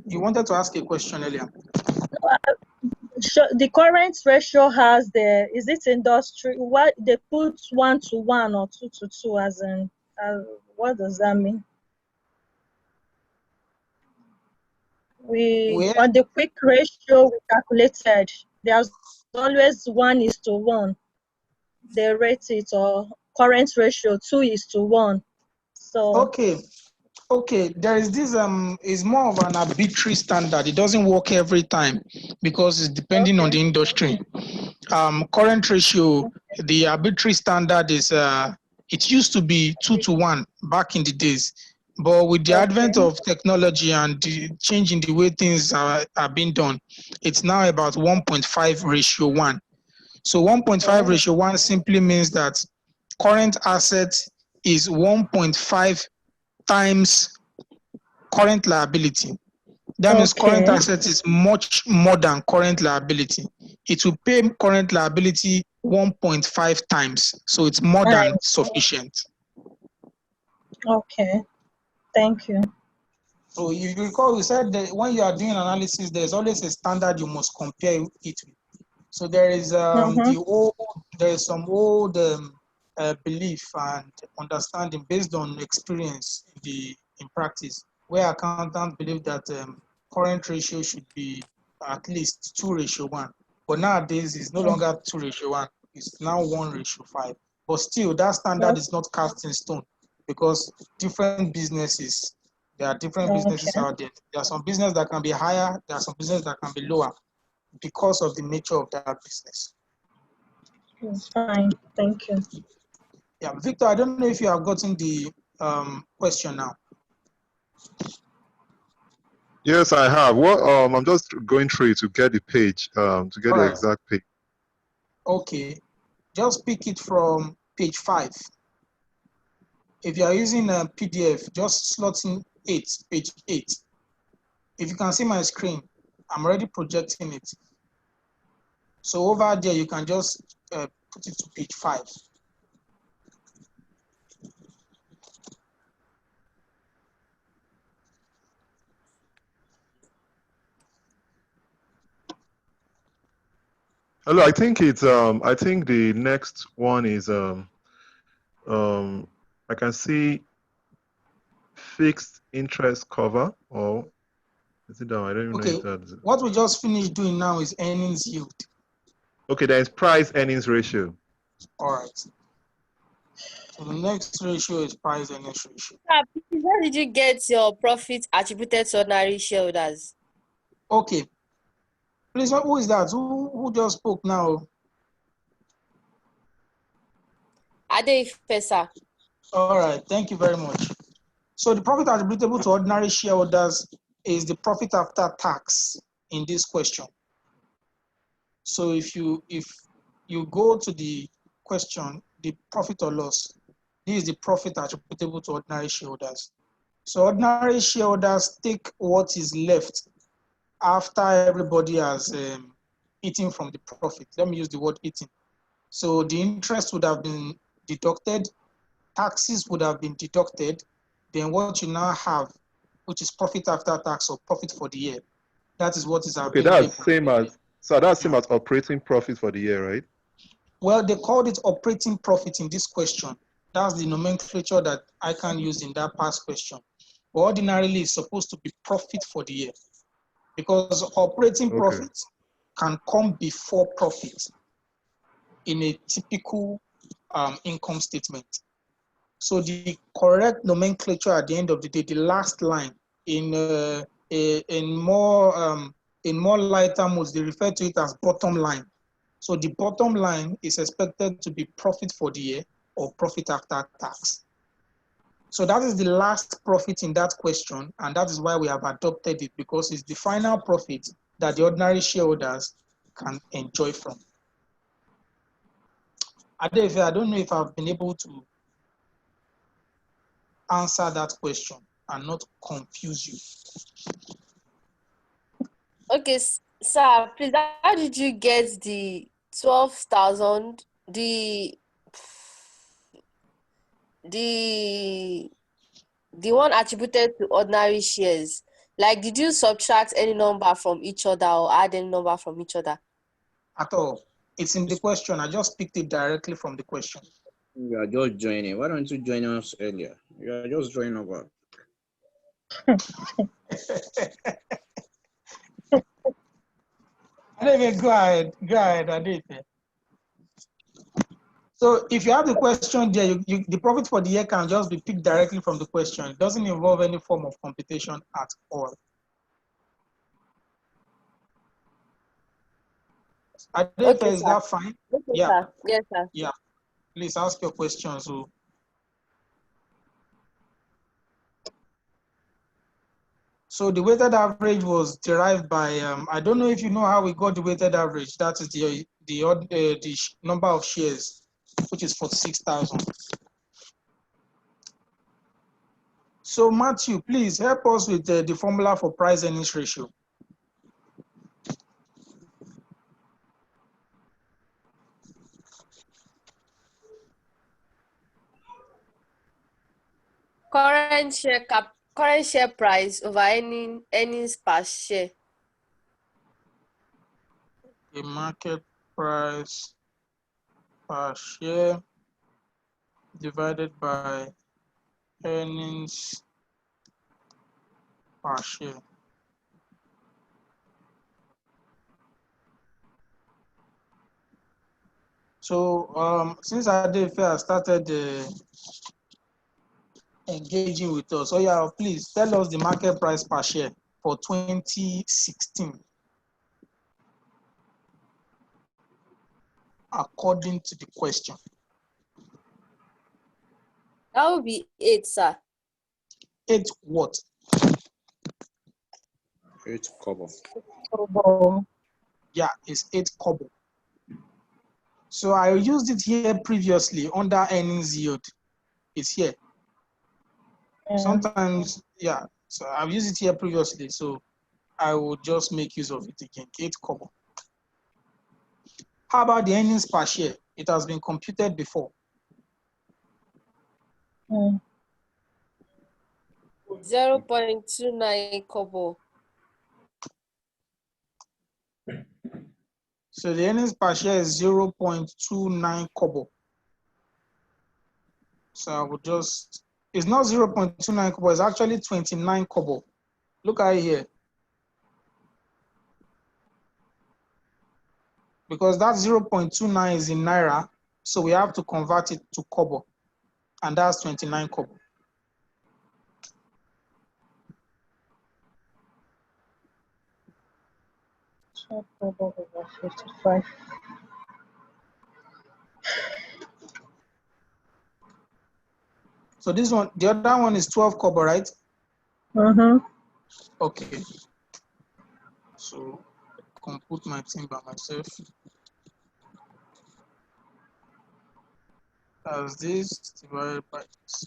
You wanted to ask a question earlier. The current ratio has is it industry? What they put 1:1 or 2:2 as in? What does that mean? On the quick ratio we calculated, there's always 1:1. They rate it, or current ratio 2:1. So Okay, there is this is more of an arbitrary standard. It doesn't work every time because it's depending on the industry. Current ratio, the arbitrary standard is it used to be 2:1 back in the days, but with the advent of technology and the change in the way things are being done, it's now about 1.5:1. So 1.5:1 simply means that current assets is 1.5 times current liability. That means current asset is much more than current liability. It will pay current liability 1.5 times. So it's more than sufficient. Okay, thank you. So you recall we said that when you are doing analysis, there's always a standard you must compare it with. So there is some old belief and understanding based on experience in practice, where accountants believe that current ratio should be at least 2:1. But nowadays it's no longer 2:1, it's now 1:5. But still that standard is not cast in stone because different businesses, there are different businesses out there. There are some businesses that can be higher, there are some businesses that can be lower because of the nature of that business. Fine, thank you. Yeah, Victor, I don't know if you have gotten the question now. Yes, I have. What I'm just going through it to get the page, to get the exact page. Okay, just pick it from page 5. If you are using a PDF, just slot in page 8. If you can see my screen, I'm already projecting it. So over there, you can just put it to page 5. Hello, I think it's I think the next one is I can see fixed interest cover, or is it down? I don't even know if that's what we just finished doing now is earnings yield. Okay, there is price earnings ratio. All right. So the next ratio is price earnings ratio. Where did you get your profit attributed to ordinary shareholders? Okay. Please, who is that? Who just spoke now? Ade-Ife. All right, thank you very much. So the profit attributable to ordinary shareholders is the profit after tax in this question. So if you go to the question, the profit or loss, this is the profit attributable to ordinary shareholders. So ordinary shareholders take what is left after everybody has eaten from the profit. Let me use the word eating. So the interest would have been deducted, taxes would have been deducted, then what you now have, which is profit after tax or profit for the year, that is what is available. Okay, that's same as operating profit for the year, right? Well, they called it operating profit in this question. That's the nomenclature that I can use in that past question. But ordinarily, it's supposed to be profit for the year because operating profit can come before profit in a typical income statement. So the correct nomenclature at the end of the day, the last line in more lighter modes, they refer to it as bottom line. So the bottom line is expected to be profit for the year or profit after tax. So that is the last profit in that question, and that is why we have adopted it, because it's the final profit that the ordinary shareholders can enjoy from. Adefe, I don't know if I've been able to answer that question and not confuse you. Okay, sir, please, how did you get the 12,000, the one attributed to ordinary shares? Like, did you subtract any number from each other or add any number from each other? At all. It's in the question. I just picked it directly from the question. You are just joining. Why don't you join us earlier? You are just joining over. Go ahead, Adefe. So if you have the question there, the profit for the year can just be picked directly from the question. It doesn't involve any form of computation at all. Adefe, Okay, is sir. that fine? Okay, Yeah. sir. Yes, sir. Yeah. Please ask your question. So the weighted average was derived by, I don't know if you know how we got the weighted average. That is the number of shares, which is 46,000. So Matthew, please help us with the formula for price earnings ratio. Current share price over earnings per share. The market price per share divided by earnings per share. So since Adefe started engaging with us, so yeah, please tell us the market price per share for 2016 according to the question. That would be 8, sir. 8 what? 8 kobo. Yeah, it's 8 kobo. So I used it here previously under earnings yield. It's here. Sometimes, yeah. So I've used it here previously, so I will just make use of it again. 8 kobo. How about the earnings per share? It has been computed before. 0.29 kobo. So the earnings per share is 0.29 kobo. So I would just, it's not 0.29 kobo, it's actually 29 kobo. Look at it here. Because that 0.29 is in Naira, so we have to convert it to kobo. And that's 29 kobo. Kobo over 55. So this one, the other one is 12 kobo, right? Okay. So I compute my thing by myself. As this divided by this.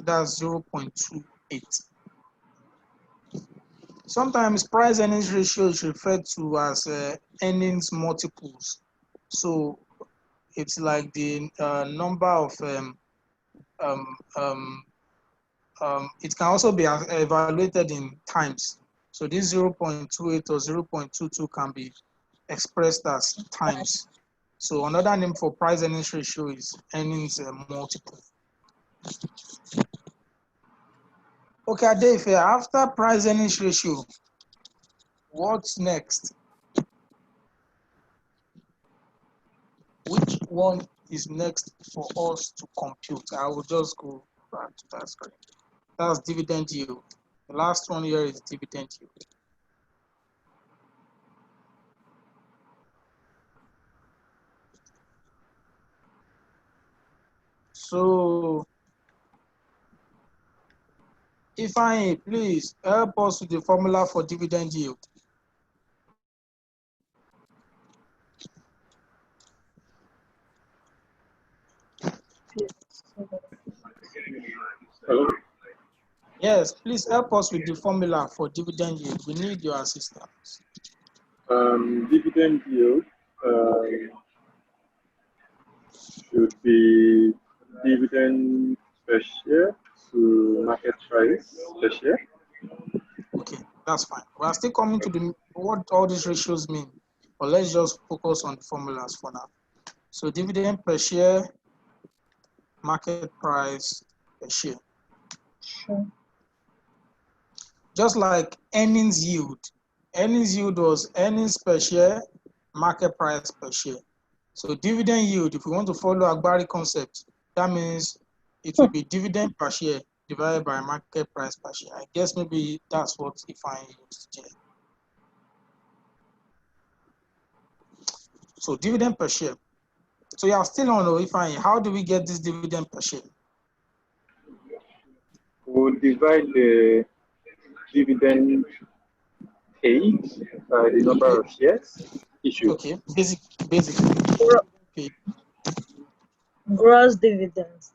That's 0.28. Sometimes price earnings ratio is referred to as earnings multiples. So it's like the number of, it can also be evaluated in times. So this 0.28 or 0.22 can be expressed as times. So another name for price earnings ratio is earnings multiple. Okay, Adefe, after price earnings ratio, what's next? Which one is next for us to compute? I will just go back to that screen. That's dividend yield. The last one here is dividend yield. So, Ifeanyi, please help us with the formula for dividend yield. Hello? Yes, please help us with the formula for dividend yield. We need your assistance. Dividend yield should be dividend per share to market price per share. Okay, that's fine. We are still coming to the what all these ratios mean, but let's just focus on the formulas for now. So dividend per share, market price per share. Sure. Just like earnings yield. Earnings yield was earnings per share, market price per share. So dividend yield, if we want to follow Agbari concept, that means it will be dividend per share divided by market price per share. I guess maybe that's what Ifeanyi used to do. So dividend per share. So you are still on Ifeanyi. How do we get this dividend per share? We'll divide the dividend paid by the number of shares issued. Okay, basically. Okay. Gross dividends.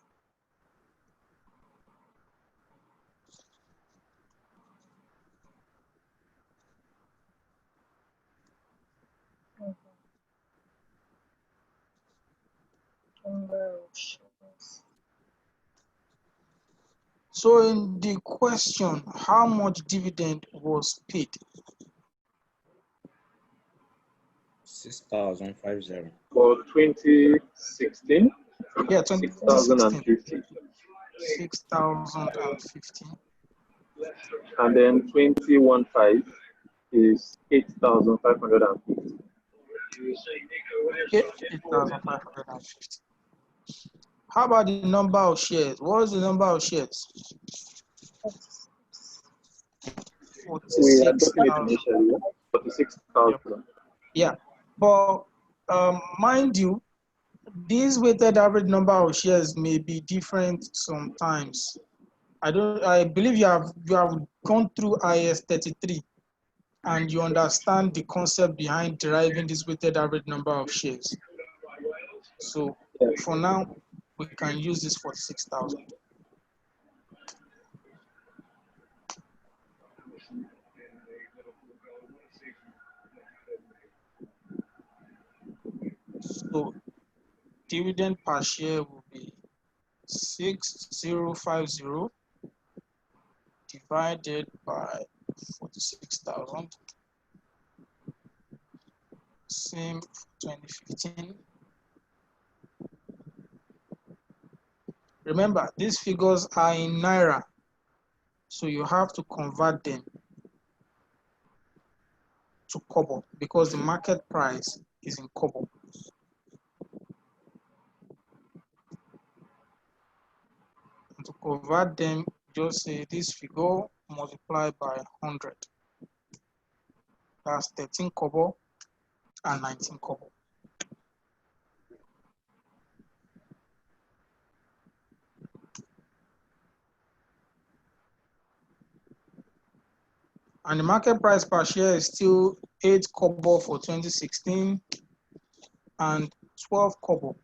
So in the question, how much dividend was paid? 6,050. For 2016, Yeah, 6,050. 6,050. And then 2015 is 8,550. Okay, 8,550. How about the number of shares? What is the number of shares? We had gotten it 46,000. initially, 46,000. Yeah, but mind you, this weighted average number of shares may be different sometimes. I believe you have gone through IS 33 and you understand the concept behind deriving this weighted average number of shares. So for now, we can use this 46,000. So dividend per share will be 6050 divided by 46,000. Same for 2015. Remember, these figures are in Naira, so you have to convert them to Kobo because the market price is in Kobo. And to convert them, just say this figure multiplied by 100. That's 13 Kobo and 19 Kobo. And the market price per share is still 8 Kobo for 2016 and 12 Kobo.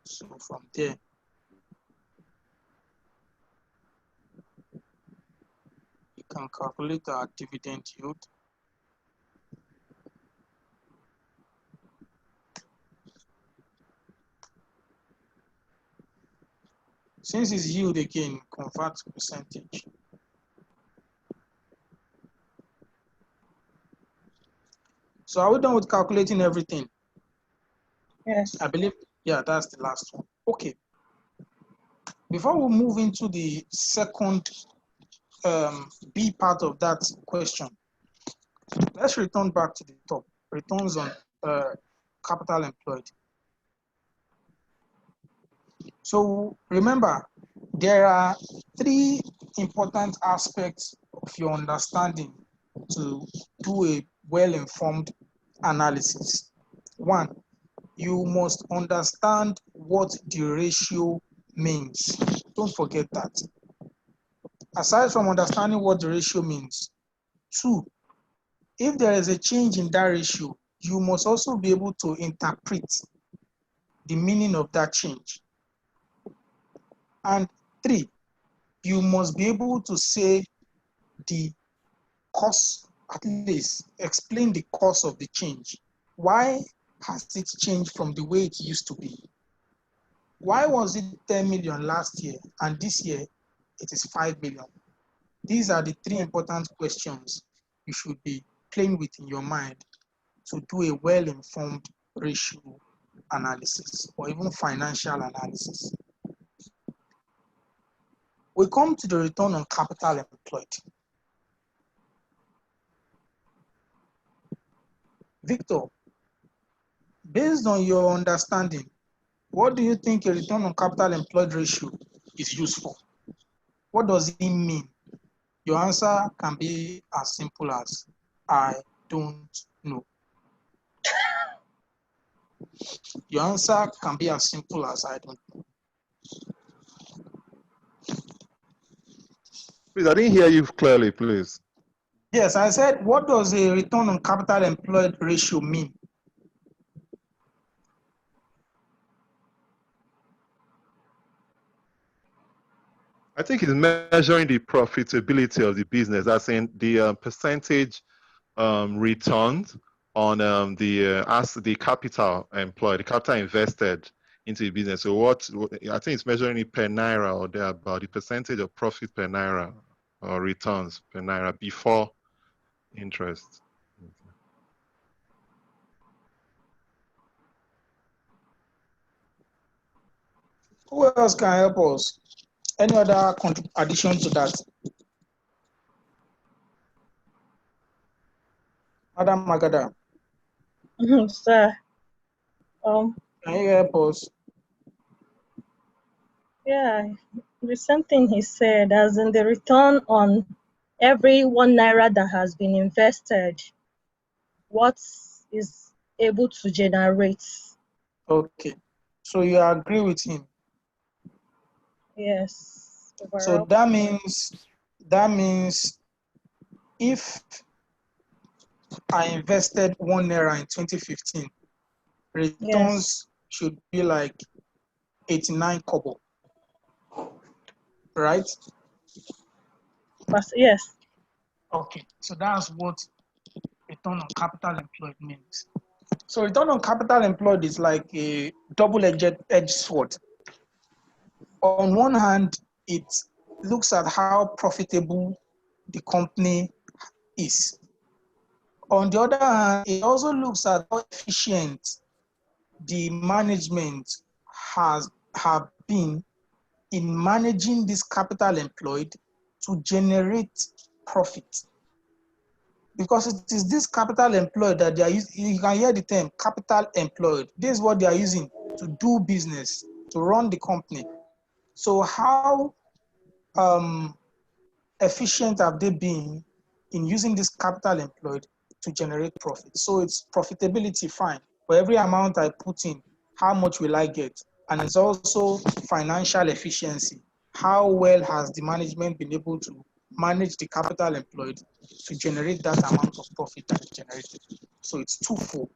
So from there, you can calculate our dividend yield. Since it's yield again, convert to percentage. So are we done with calculating everything? Yes. I believe, yeah, that's the last one. Okay. Before we move into the second B part of that question, let's return back to the top. Returns on capital employed. So remember, there are three important aspects of your understanding to do a well-informed analysis. One, you must understand what the ratio means. Don't forget that. Aside from understanding what the ratio means, two, if there is a change in that ratio, you must also be able to interpret the meaning of that change. And three, you must be able to say the cause, at least explain the cause of the change. Why has it changed from the way it used to be? Why was it 10 million last year and this year it is 5 million? These are the three important questions you should be playing with in your mind to do a well-informed ratio analysis or even financial analysis. We come to the return on capital employed. Victor, based on your understanding, what do you think a return on capital employed ratio is used for? What does it mean? Your answer can be as simple as, I don't know. Your answer can be as simple as, I don't know. Please, I didn't hear you clearly, please. Yes, I said, what does a return on capital employed ratio mean? I think it's measuring the profitability of the business, as in the percentage returns on the capital employed, the capital invested into the business. So what I think it's measuring it per naira or thereabout, the percentage of profit per naira or returns per naira before interest. Who else can help us? Any other addition to that? Madam Magada. Sir, Can you help us? yeah, the same thing he said, as in the return on every 1 naira that has been invested, what is able to generate. Okay, so you agree with him? Yes. So that means if I invested 1 naira in 2015, returns should be like 89 kobo, right? Yes. Okay, so that's what return on capital employed means. So return on capital employed is like a double-edged sword. On one hand, it looks at how profitable the company is. On the other hand, it also looks at how efficient the management have been in managing this capital employed to generate profit. Because it is this capital employed that they are using. You can hear the term capital employed. This is what they are using to do business, to run the company. So how efficient have they been in using this capital employed to generate profit? So it's profitability, fine. For every amount I put in, how much will I get? And it's also financial efficiency. How well has the management been able to manage the capital employed to generate that amount of profit that is generated? So it's twofold.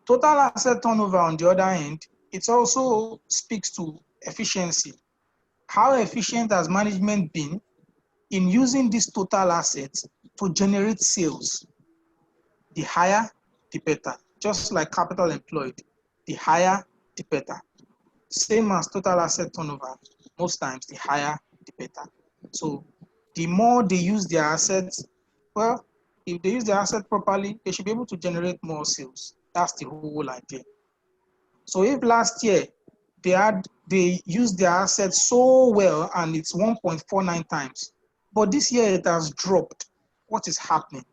Total asset turnover, on the other hand, it also speaks to efficiency. How efficient has management been in using these total assets to generate sales? The higher, the better. Just like capital employed, the higher, the better. Same as total asset turnover, most times the higher, the better. So the more they use their assets, well, if they use their asset properly, they should be able to generate more sales. That's the whole idea. So if last year they used their assets so well and it's 1.49 times, but this year it has dropped, what is happening?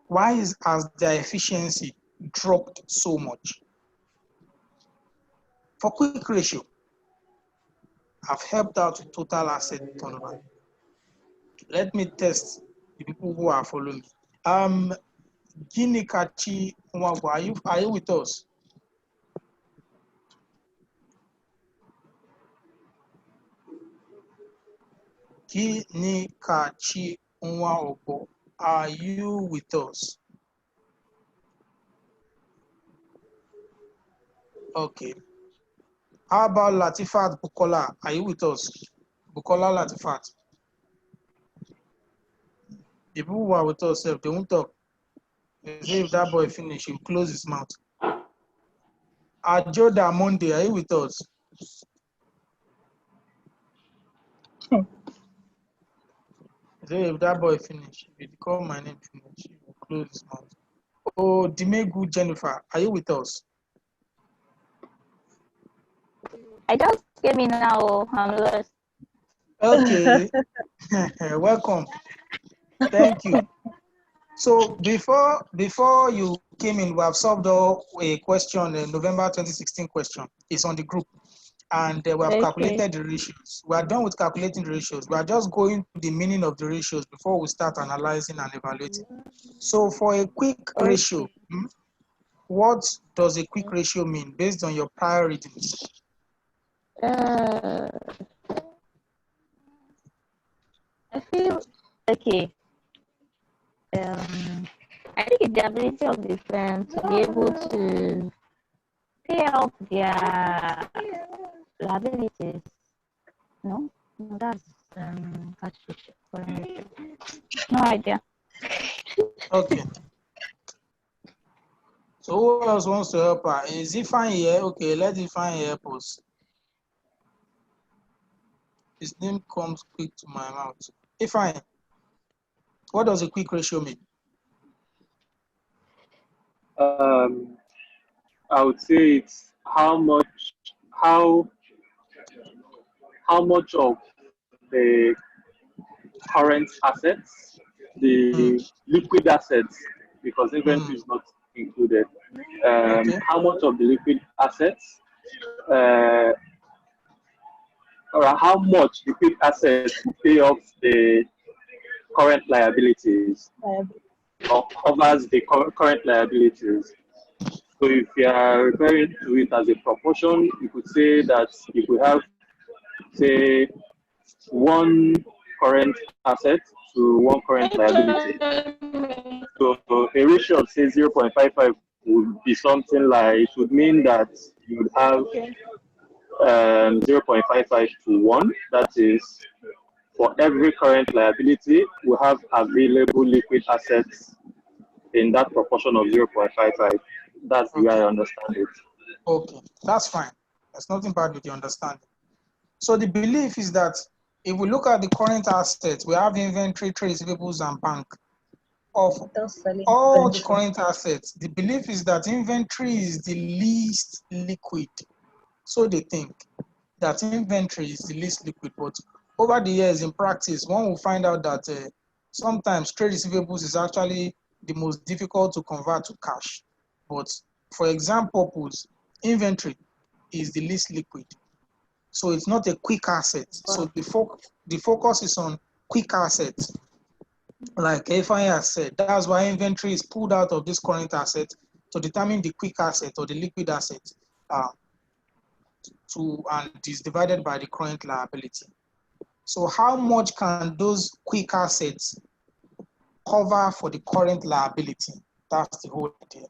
Why has their efficiency dropped so much? For quick ratio, I've helped out with total asset turnover. Let me test the people who are following. Gini Kachi Nwagwa, are you with us? Gini Kachi Nwagwa, are you with us? Okay. How about Latifat Bukola? Are you with us? Bukola Latifat. The people who are with us, they won't talk. They say if that boy finish, he'll close his mouth. Ajoda Monday, are you with us? Say if that boy finish, if he call my name finish, he will close his mouth. Oh, Dimegu Jennifer, are you with us? I just came in now. I'm lost. Okay. Welcome. Thank you. So before you came in, we have solved a question, a November 2016 question. It's on the group. And we have calculated the ratios. We are done with calculating the ratios. We are just going to the meaning of the ratios before we start analyzing and evaluating. So for a quick ratio, what does a quick ratio mean based on your prior readings? I feel okay. I think it's the ability of the firm to be able to pay off their liabilities. No, that's no idea. Okay. So who else wants to help her? Is Ifan here? Okay, let Ifan help us. His name comes quick to my mouth. Ifan, what does a quick ratio mean? I would say it's how much of the current assets, the liquid assets, because inventory is not included. How much of the liquid assets, or how much liquid assets pay off the current liabilities, or covers the current liabilities. So if you are referring to it as a proportion, you could say that if we have, say, one current asset to one current liability, so a ratio of, say, 0.55 would be something like, it would mean that you would have 0.55 to 1. That is, for every current liability, we have available liquid assets in that proportion of 0.55. That's the way I understand it. Okay, that's fine. There's nothing bad with the understanding. So the belief is that if we look at the current assets, we have inventory, trade receivables, and bank. Of all the current assets, the belief is that inventory is the least liquid. So they think that inventory is the least liquid. But over the years, in practice, one will find out that sometimes trade receivables is actually the most difficult to convert to cash. But for example purpose, inventory is the least liquid. So it's not a quick asset. So the focus is on quick assets. Like Ifeanyi has said, that's why inventory is pulled out of this current asset to determine the quick asset or the liquid asset and is divided by the current liability. So how much can those quick assets cover for the current liability? That's the whole idea.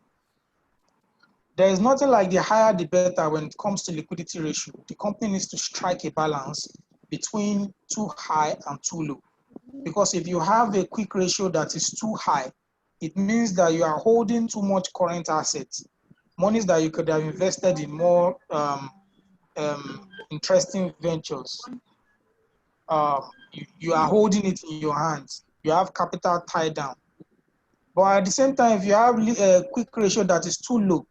There is nothing like the higher the better when it comes to liquidity ratio. The company needs to strike a balance between too high and too low. Because if you have a quick ratio that is too high, it means that you are holding too much current assets, monies that you could have invested in more interesting ventures. You are holding it in your hands. You have capital tied down. But at the same time, if you have a quick ratio that is too low,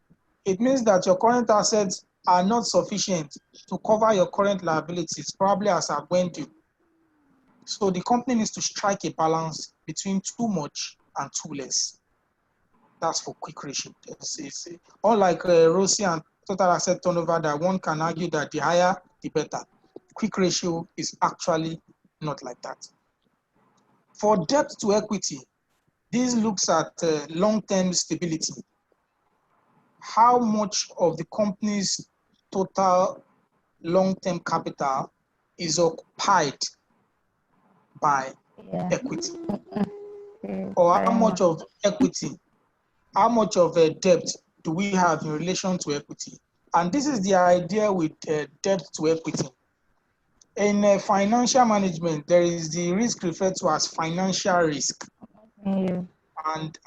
it means that your current assets are not sufficient to cover your current liabilities, probably as at when due. So the company needs to strike a balance between too much and too less. That's for quick ratio. It's unlike ROCE and total asset turnover, that one can argue that the higher, the better. Quick ratio is actually not like that. For debt to equity, this looks at long-term stability. How much of the company's total long-term capital is occupied by equity? Or how much of equity, how much of a debt do we have in relation to equity? And this is the idea with debt to equity. In financial management, there is the risk referred to as financial risk, and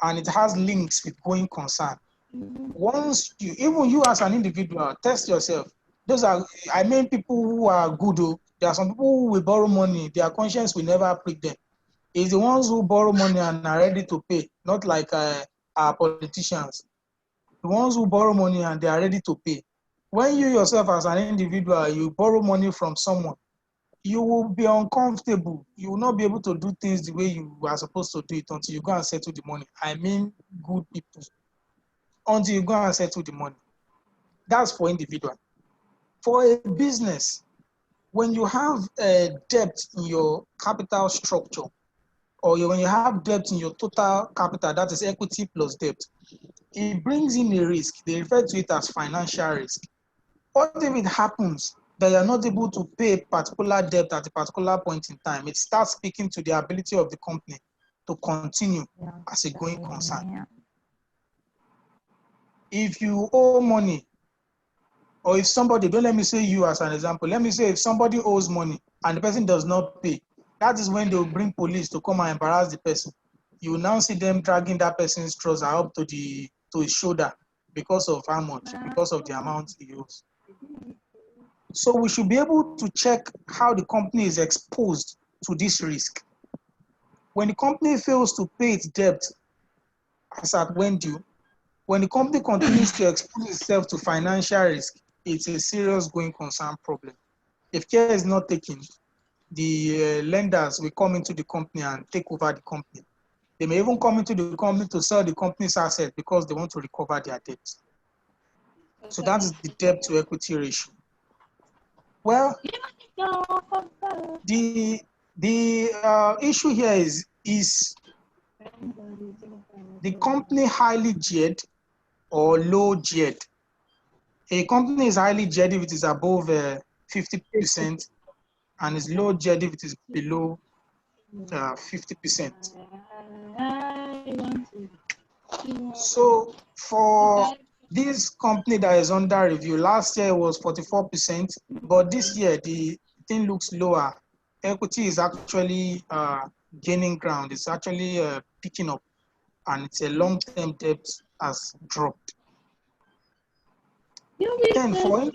it has links with going concern. Once even you as an individual, test yourself. Those are, I mean, people who are good. There are some people who will borrow money, their conscience will never prick them. It's the ones who borrow money and are ready to pay, not like our politicians. The ones who borrow money and they are ready to pay. When you yourself as an individual, you borrow money from someone, you will be uncomfortable. You will not be able to do things the way you are supposed to do it until you go and settle the money. I mean, good people. Until you go and settle the money. That's for individual. For a business, when you have a debt in your capital structure, or when you have debt in your total capital, that is equity plus debt, it brings in a risk. They refer to it as financial risk. What if it happens that you're not able to pay a particular debt at a particular point in time? It starts speaking to the ability of the company to continue as a going concern. If you owe money, or if somebody, don't let me say you as an example, let me say if somebody owes money and the person does not pay, that is when they will bring police to come and embarrass the person. You will now see them dragging that person's trouser up to his shoulder because of how much, because of the amount he owes. So we should be able to check how the company is exposed to this risk. When the company fails to pay its debt as at when due, when the company continues to expose itself to financial risk, it's a serious going concern problem. If care is not taken, the lenders will come into the company and take over the company. They may even come into the company to sell the company's assets because they want to recover their debt. So that is the debt to equity ratio. Well, the issue here is the company highly geared or low geared? A company is highly geared if it is above 50% and is low geared if it is below 50%. So for this company that is under review, last year was 44%, but this year the thing looks lower. Equity is actually gaining ground. It's actually picking up, and it's a long-term debt has dropped. Then for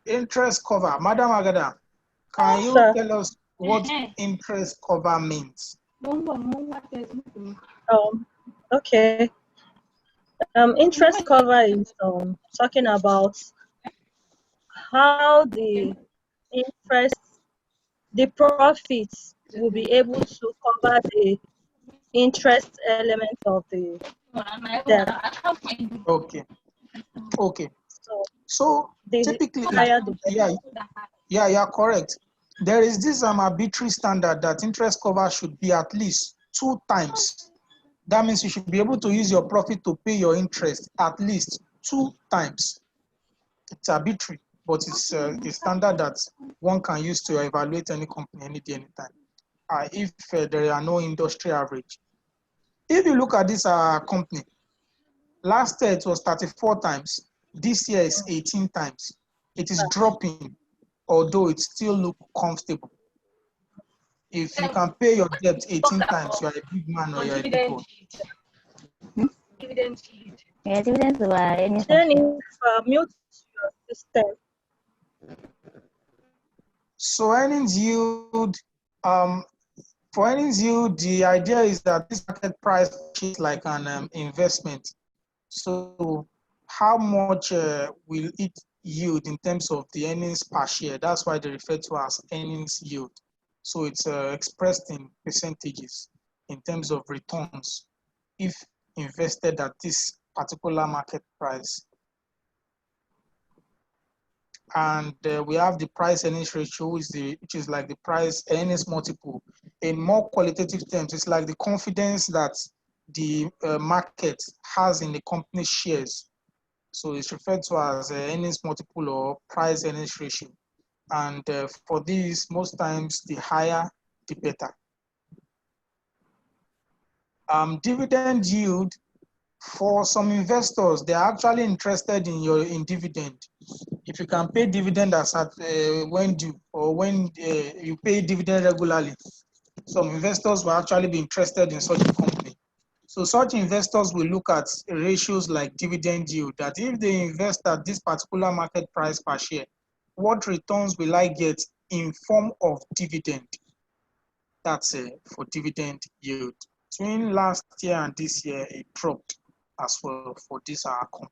interest cover, Madam Agada, can you tell us what interest cover means? Okay. Interest cover is talking about how the interest, the profits will be able to cover the interest element of the debt. Okay. Okay. So The typically, higher the yeah, you're correct. There is this arbitrary standard that interest cover should be at least 2 times. That means you should be able to use your profit to pay your interest at least 2 times. It's arbitrary, but it's a standard that one can use to evaluate any company any day, anytime. If there are no industry average. If you look at this company, last year it was 34 times. This year is 18 times. It is dropping, although it still looks comfortable. If you can pay your debt 18 times, you are a big man or you are a big boy. Yeah, dividends were any. Then if mute your system. So earnings yield, for earnings yield, the idea is that this market price is like an investment. So how much will it yield in terms of the earnings per share? That's why they refer to as earnings yield. So it's expressed in percentages in terms of returns if invested at this particular market price. And we have the price earnings ratio, which is like the price earnings multiple. In more qualitative terms, it's like the confidence that the market has in the company's shares. So it's referred to as earnings multiple or price earnings ratio. And for these, most times the higher, the better. Dividend yield, for some investors, they're actually interested in dividend. If you can pay dividend as at when due, or when you pay dividend regularly, some investors will actually be interested in such a company. So such investors will look at ratios like dividend yield, that if they invest at this particular market price per share, what returns will I get in form of dividend? That's for dividend yield. Between last year and this year, it dropped as well for this company.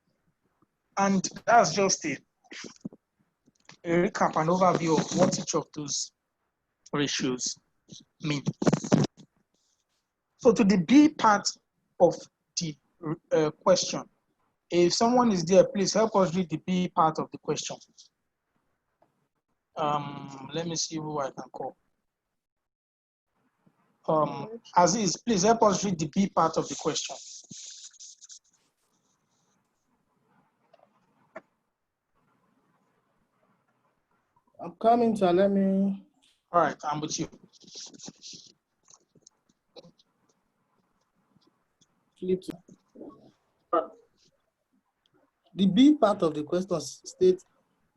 And that's just a recap and overview of what each of those ratios mean. So to the B part of the question, if someone is there, please help us read the B part of the question. Let me see who I can call. Aziz, please help us read the B part of the question. I'm coming, so let me. All right, I'm with you. Flip to. The B part of the question states,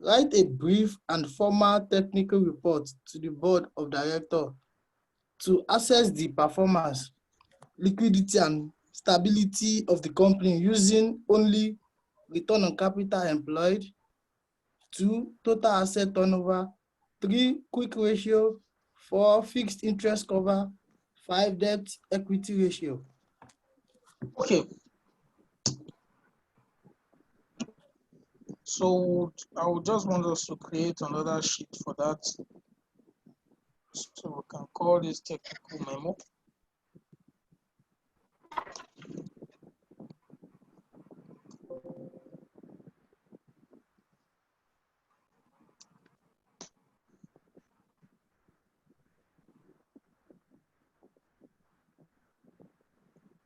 write a brief and formal technical report to the board of directors to assess the performance, liquidity, and stability of the company using only return on capital employed, 2, total asset turnover, 3, quick ratio, 4, fixed interest cover, 5, debt equity ratio. Okay. So I would just want us to create another sheet for that. So we can call this technical memo.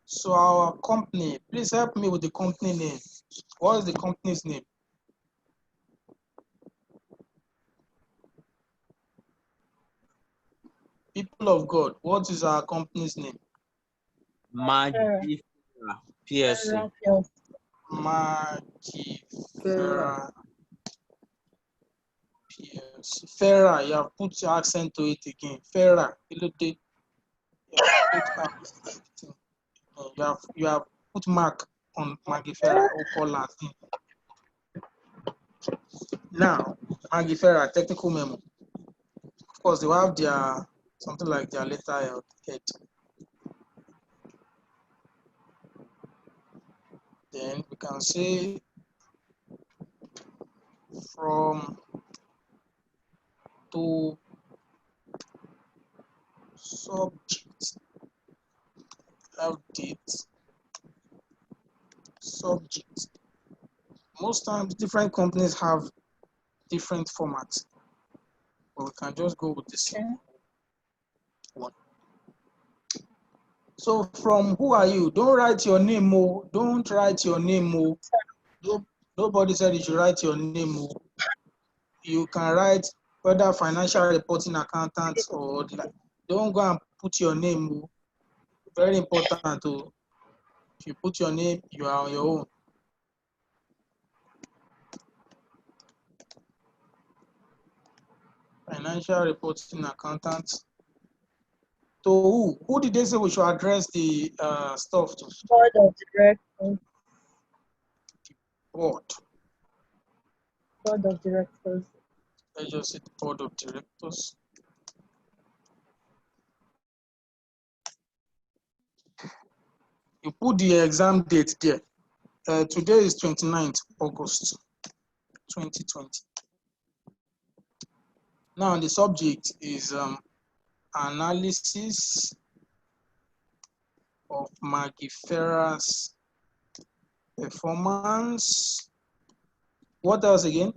So our company, please help me with the company name. What is the company's name? People of God, what is our company's name? Magifera PSC. Magifera PLC. Farah, you have put your accent to it again. Farah, you have put mark on Magifera or call last name. Now, Magifera, technical memo. Of course, they will have their something like their letter head. Then we can say from to subject, update, subject. Most times different companies have different formats, but we can just go with this one. So from who are you? Don't write your name, Mo. Don't write your name, Mo. Nobody said you should write your name, Mo. You can write whether financial reporting accountant or like. Don't go and put your name, Mo. Very important to. If you put your name, you are on your own. Financial reporting accountant. To who? Who did they say we should address the stuff to? Board of directors. Board. Board of directors. Let's just say the board of directors. You put the exam date there. Today is 29th August 2020. Now the subject is analysis of Magifera's performance. What else again?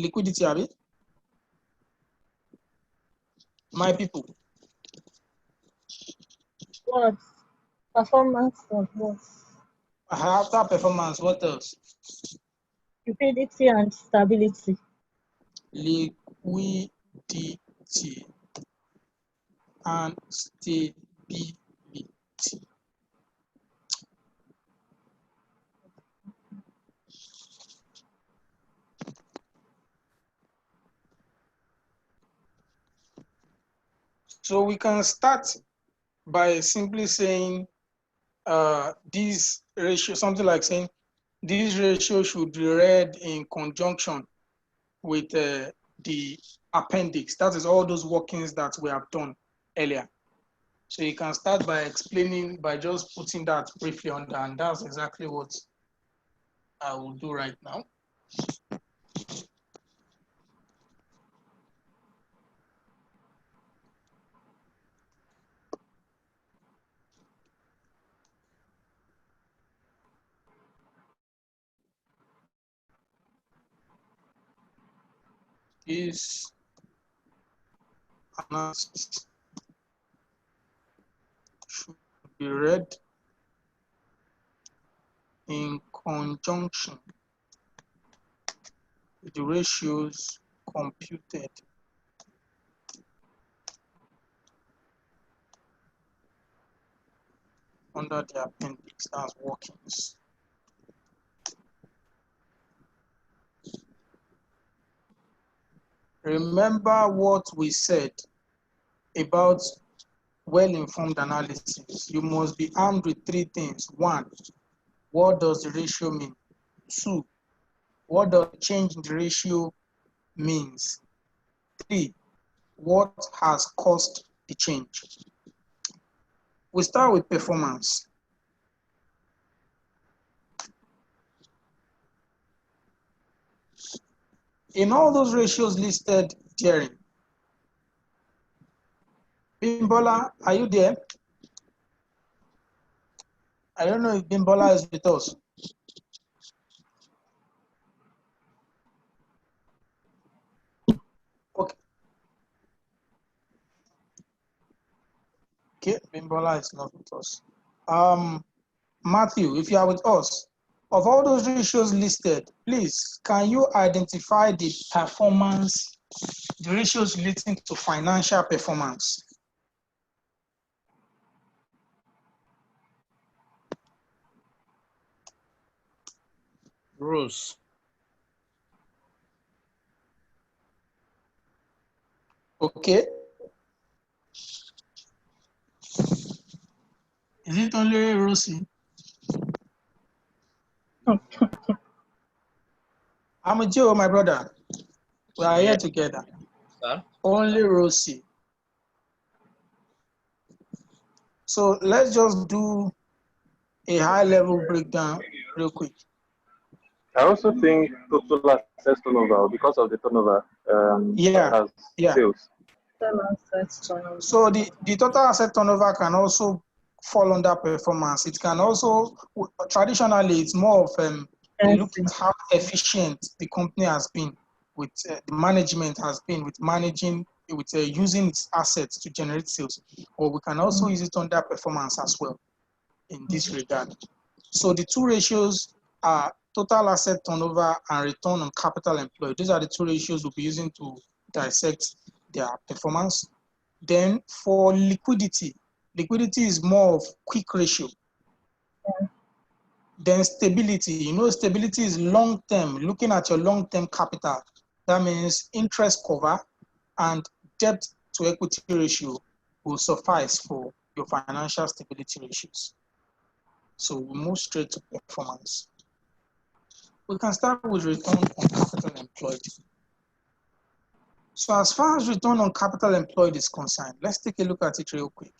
liquidity, Abi? My people. What? Performance of what? After performance, what else? Liquidity and stability. Liquidity and stability. So we can start by simply saying this ratio, something like saying this ratio should be read in conjunction with the appendix. That is all those workings that we have done earlier. So you can start by explaining, by just putting that briefly under, and that's exactly what I will do right now. This analysis should be read in conjunction with the ratios computed under the appendix, as workings. Remember what we said about well-informed analysis. You must be armed with three things. One, what does the ratio mean? Two, what does change in the ratio means? Three, what has caused the change? We start with performance. In all those ratios listed therein, Bimbola, are you there? I don't know if Bimbola is with us. Okay. Okay, Bimbola is not with us. Matthew, if you are with us, of all those ratios listed, please, can you identify the performance, the ratios relating to financial performance? Rules. Okay. Is it only Rosie? I'm a Joe, my brother. We are here together. Sir? Only Rosie. So let's just do a high-level breakdown real quick. I also think total assets turnover because of the turnover Yeah. sales. So the total asset turnover can also fall under performance. It can also, traditionally, it's more of a look at how efficient the company has been with the management has been with managing, with using its assets to generate sales. Or we can also use it under performance as well in this regard. So the two ratios are total asset turnover and return on capital employed. These are the two ratios we'll be using to dissect their performance. Then for liquidity, liquidity is more of quick ratio. Then stability, you know, stability is long-term, looking at your long-term capital. That means interest cover and debt to equity ratio will suffice for your financial stability ratios. So we move straight to performance. We can start with return on capital employed. So as far as return on capital employed is concerned, let's take a look at it real quick.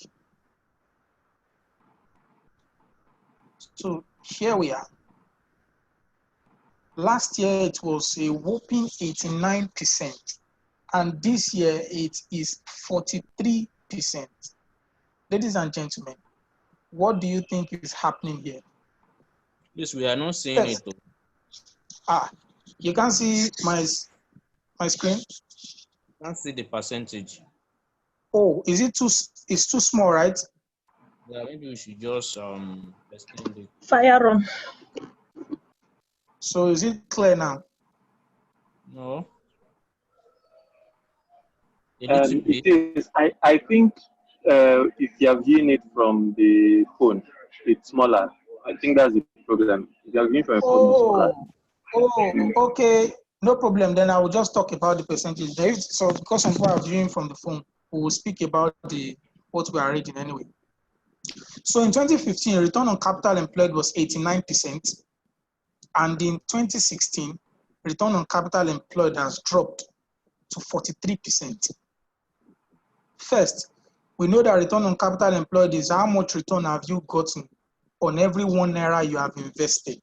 So here we are. Last year it was a whopping 89%, and this year it is 43%. Ladies and gentlemen, what do you think is happening here? Yes, we are not seeing it though. You can see my my screen? Can't see the percentage. Oh, is it it's too small, right? Yeah, maybe we should just extend it. Fire on. So is it clear now? No. A little bit. It is. I think if you are viewing it from the phone, it's smaller. I think that's the problem. If you are viewing from a phone, it's smaller. Oh, okay. No problem. Then I will just talk about the percentage. So because some people are viewing from the phone, we will speak about what we are reading anyway. So in 2015, return on capital employed was 89%. And in 2016, return on capital employed has dropped to 43%. First, we know that return on capital employed is how much return have you gotten on every 1 naira you have invested.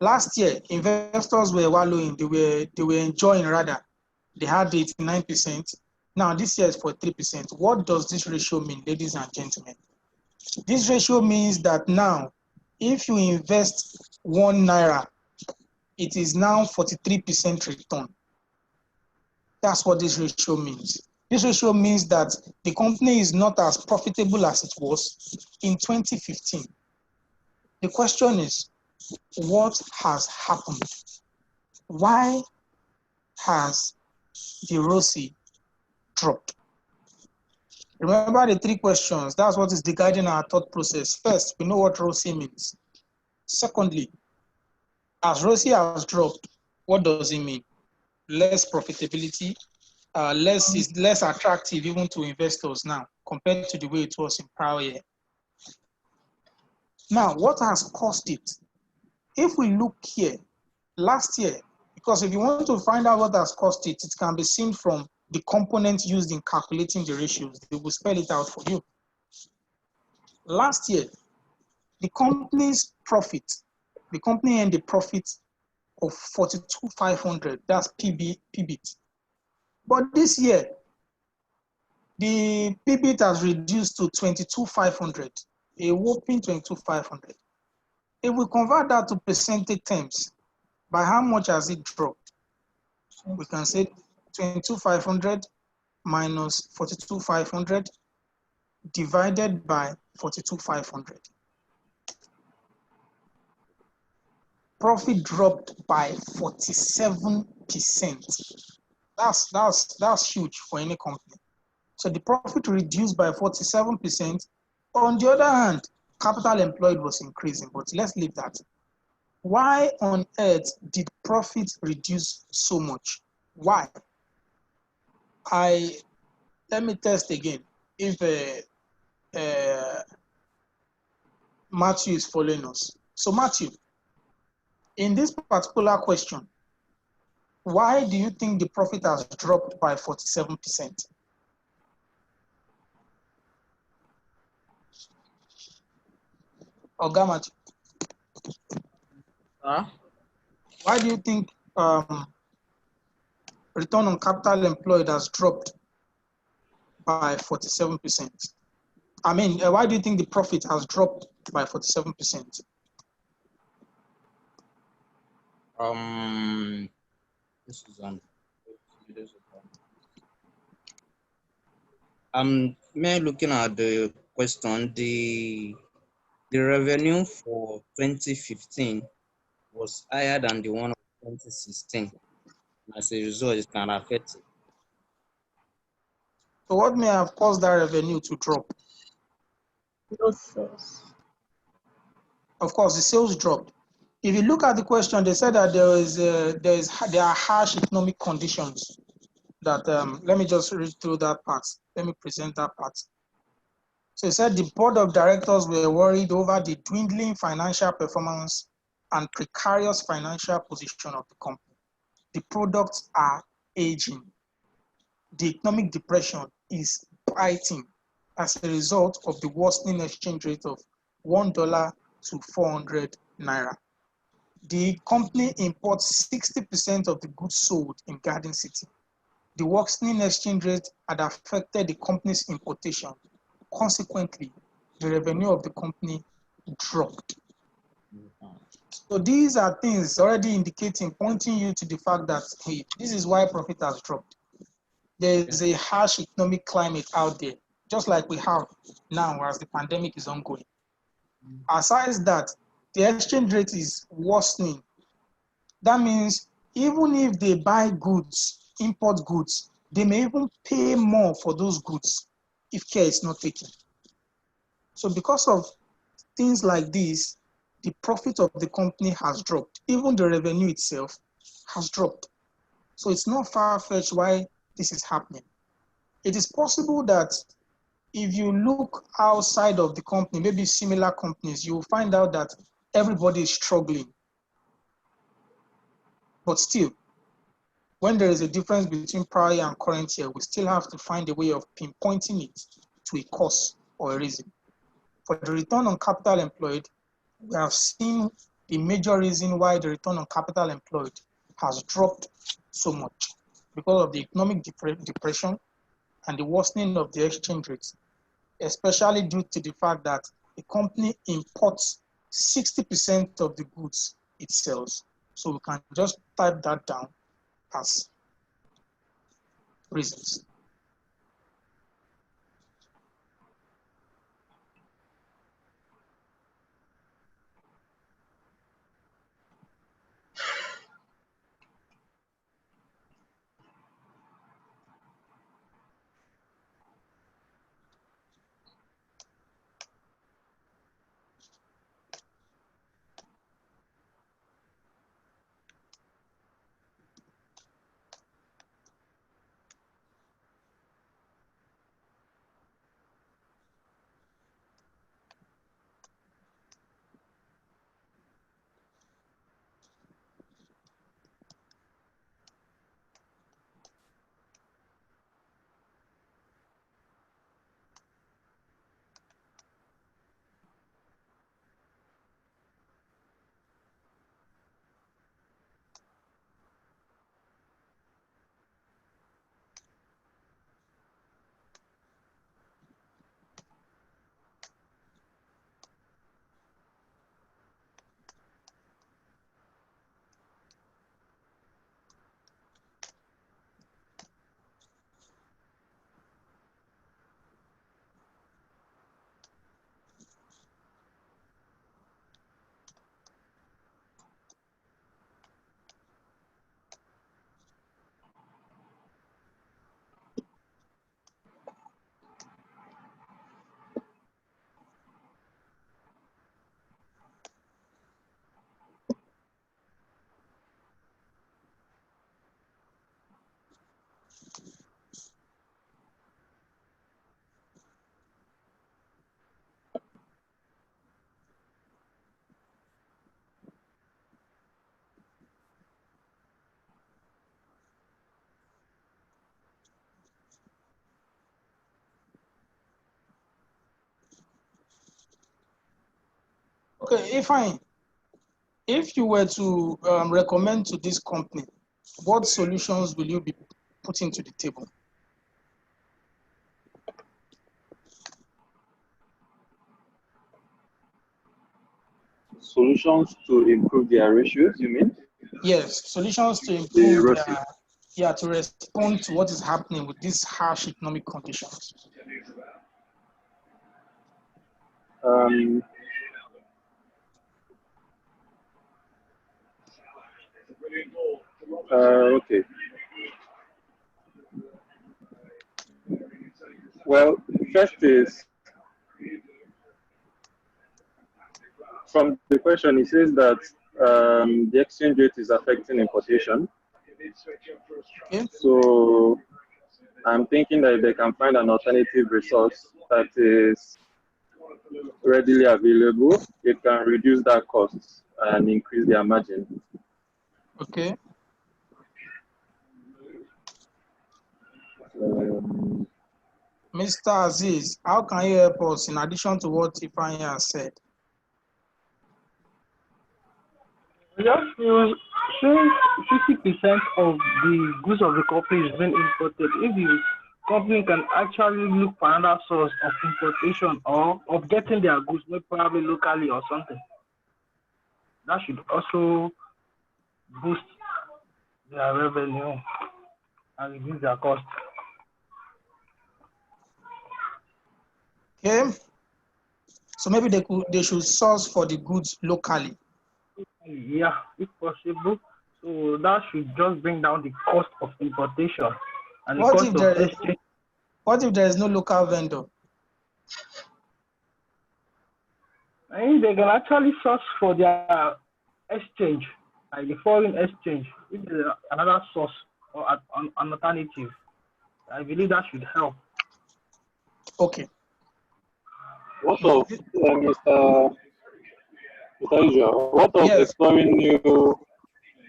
Last year, investors were wallowing, they were enjoying rather. They had 89%. Now this year is 43%. What does this ratio mean, ladies and gentlemen? This ratio means that now, if you invest 1 naira, it is now 43% return. That's what this ratio means. This ratio means that the company is not as profitable as it was in 2015. The question is, what has happened? Why has the ROCE dropped? Remember the 3 questions. That's what is guiding our thought process. First, we know what ROCE means. Secondly, as ROCE has dropped, what does it mean? Less profitability, is less attractive even to investors now compared to the way it was in prior year. Now, what has caused it? If we look here, last year, because if you want to find out what has caused it, it can be seen from the components used in calculating the ratios. They will spell it out for you. Last year, the company's profit, the company earned a profit of 42,500. That's PBIT. But this year, the PBIT has reduced to 22,500, a whopping 22,500. If we convert that to percentage terms, by how much has it dropped? We can say 22,500 minus 42,500 divided by 42,500. Profit dropped by 47%. That's huge for any company. So the profit reduced by 47%. On the other hand, capital employed was increasing, but let's leave that. Why on earth did profit reduce so much? Why? Let me test again if Matthew is following us. So Matthew, in this particular question, why do you think the profit has dropped by 47%? Oga Matthew. Why do you think return on capital employed has dropped by 47%? I mean, why do you think the profit has dropped by 47%? This is me looking at the question, the revenue for 2015 was higher than the one of 2016. As a result, it can affect it. So what may have caused that revenue to drop? Sales. Of course, the sales dropped. If you look at the question, they said that there are harsh economic conditions. That let me just read through that part. Let me present that part. So it said the board of directors were worried over the dwindling financial performance and precarious financial position of the company. The products are aging. The economic depression is biting as a result of the worsening exchange rate of $1 to 400 naira. The company imports 60% of the goods sold in Garden City. The worsening exchange rate had affected the company's importation. Consequently, the revenue of the company dropped. So these are things already indicating, pointing you to the fact that, hey, this is why profit has dropped. There is a harsh economic climate out there, just like we have now as the pandemic is ongoing. Aside that, the exchange rate is worsening. That means even if they buy goods, import goods, they may even pay more for those goods if care is not taken. So because of things like this, the profit of the company has dropped. Even the revenue itself has dropped. So it's not far-fetched why this is happening. It is possible that if you look outside of the company, maybe similar companies, you will find out that everybody is struggling. But still, when there is a difference between prior and current year, we still have to find a way of pinpointing it to a cause or a reason. For the return on capital employed, we have seen the major reason why the return on capital employed has dropped so much because of the economic depression and the worsening of the exchange rates, especially due to the fact that the company imports 60% of the goods it sells. So we can just type that down as reasons. Okay, if you were to recommend to this company, what solutions will you be putting to the table? Solutions to improve their ratios, you mean? Yes, solutions to The improve ROCE. to respond to what is happening with these harsh economic conditions. Okay. Well, first is from the question, it says that the exchange rate is affecting importation. Okay. So I'm thinking that if they can find an alternative resource that is readily available, it can reduce that cost and increase their margin. Okay. Mr. Aziz, how can you help us in addition to what Ifeanyi has said? Just feel since 50% of the goods of the company is being imported, if the company can actually look for another source of importation or of getting their goods, maybe probably locally or something. that should also boost their revenue and reduce their cost. Okay. So maybe they should source for the goods locally. Yeah, if possible. So that should just bring down the cost of importation and the What cost if of there exchange. what if there is no local vendor? And they can actually source for their exchange, like the foreign exchange, if there's another source or an alternative. I believe that should help. Okay. What of Mr. Israel? What of Yes. exploring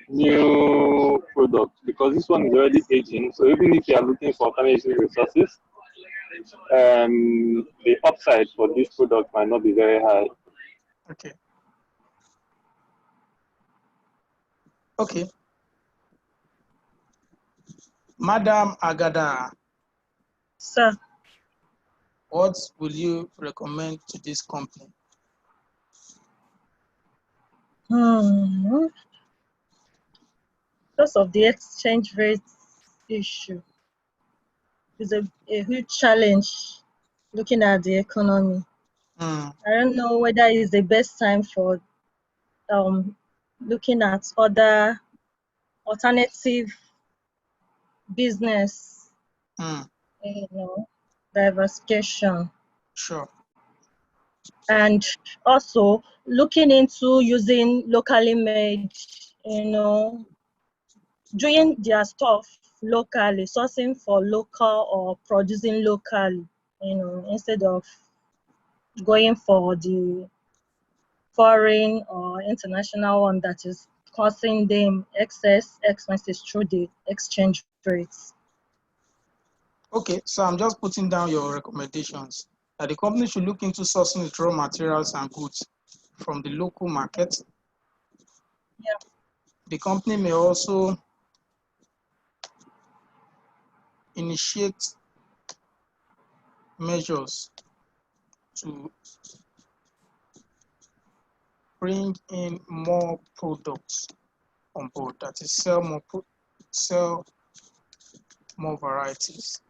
new products? Because this one is already aging. So even if you are looking for alternative resources, the upside for this product might not be very high. Okay. Okay. Madam Agada, Sir. what will you recommend to this company? Because of the exchange rate issue, is a huge challenge looking at the economy. I don't know whether it's the best time for looking at other alternative business, diversification. Sure. And also looking into using locally made, doing their stuff locally, sourcing for local or producing locally, instead of going for the foreign or international one that is causing them excess expenses through the exchange rates. Okay, so I'm just putting down your recommendations. That the company should look into sourcing its raw materials and goods from the local market. Yeah. The company may also initiate measures to bring in more products on board. That is, sell more varieties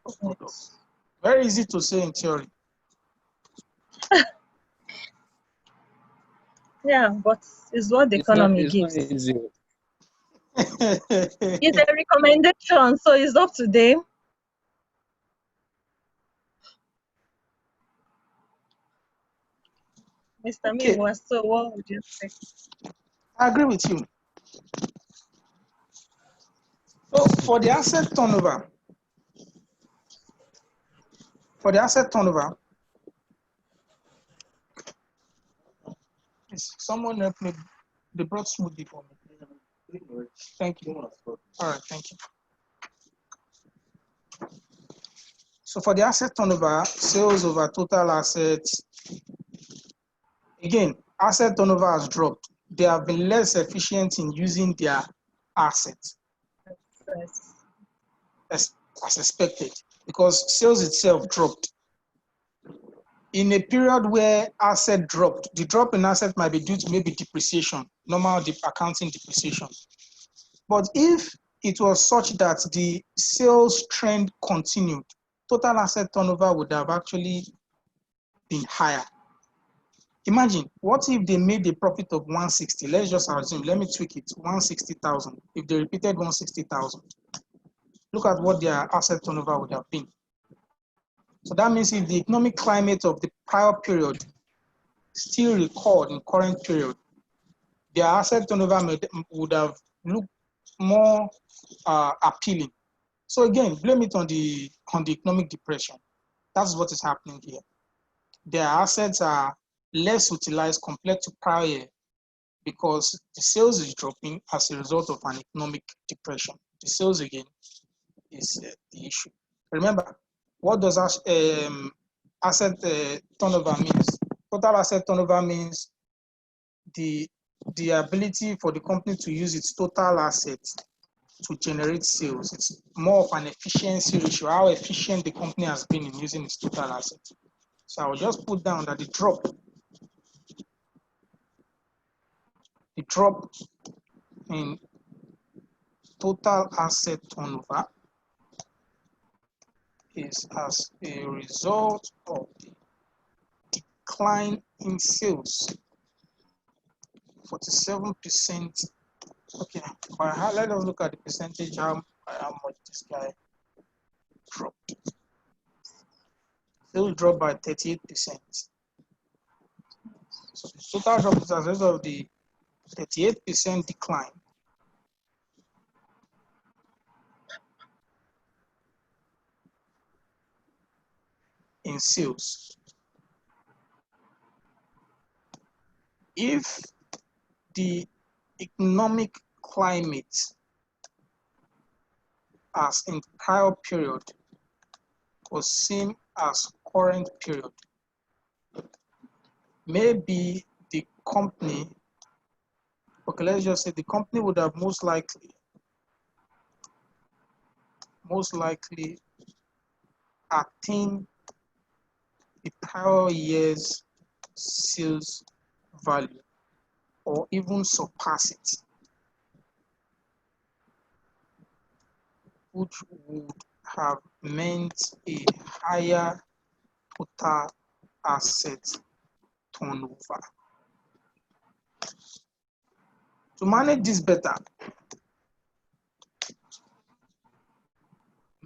of products. Very easy to say in theory. Yeah, but it's what the economy gives. Not easy. It's a recommendation, so it's up to them. Mr. Okay. Miwa, so what would you say? I agree with you. So for the asset turnover, someone help me. They brought smoothie for me. Thank you. All right, thank you. So for the asset turnover, sales over total assets, again, asset turnover has dropped. They have been less efficient in using their assets as expected because sales itself dropped. In a period where asset dropped, the drop in asset might be due to maybe depreciation, normal accounting depreciation. But if it was such that the sales trend continued, total asset turnover would have actually been higher. Imagine, what if they made a profit of 160? Let's just assume, let me tweak it, 160,000. If they repeated 160,000, look at what their asset turnover would have been. So that means if the economic climate of the prior period still record in current period, their asset turnover would have looked more appealing. So again, blame it on the economic depression. That's what is happening here. Their assets are less utilized compared to prior year because the sales is dropping as a result of an economic depression. The sales again is the issue. Remember, what does asset turnover means? Total asset turnover means the ability for the company to use its total assets to generate sales. It's more of an efficiency ratio, how efficient the company has been in using its total assets. So I will just put down that the drop The drop in total asset turnover is as a result of the decline in sales, 47%. Okay, but let us look at the percentage, how much this guy dropped. Sales dropped by 38%. So the total drop is as a result of the 38% decline in sales. If the economic climate as in prior period was same as current period, maybe the company, okay, let's just say the company would have most likely attained the prior year's sales value or even surpass it, which would have meant a higher total asset turnover. To manage this better,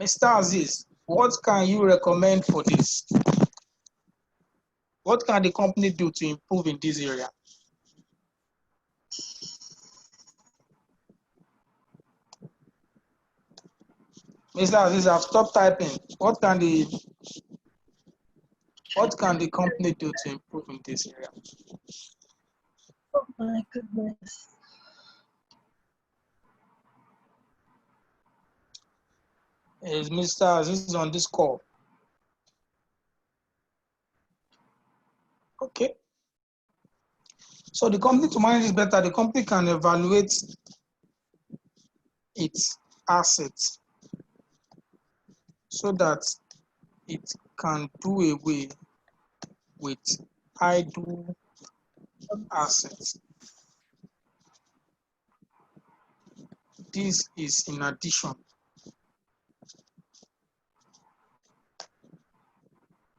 Mr. Aziz, what can you recommend for this? What can the company do to improve in this area? Mr. Aziz, I've stopped typing. What can the company do to improve in this area? Oh my goodness. Is Mr. Aziz on this call? Okay. So the company, to manage this better, the company can evaluate its assets so that it can do away with idle assets. This is in addition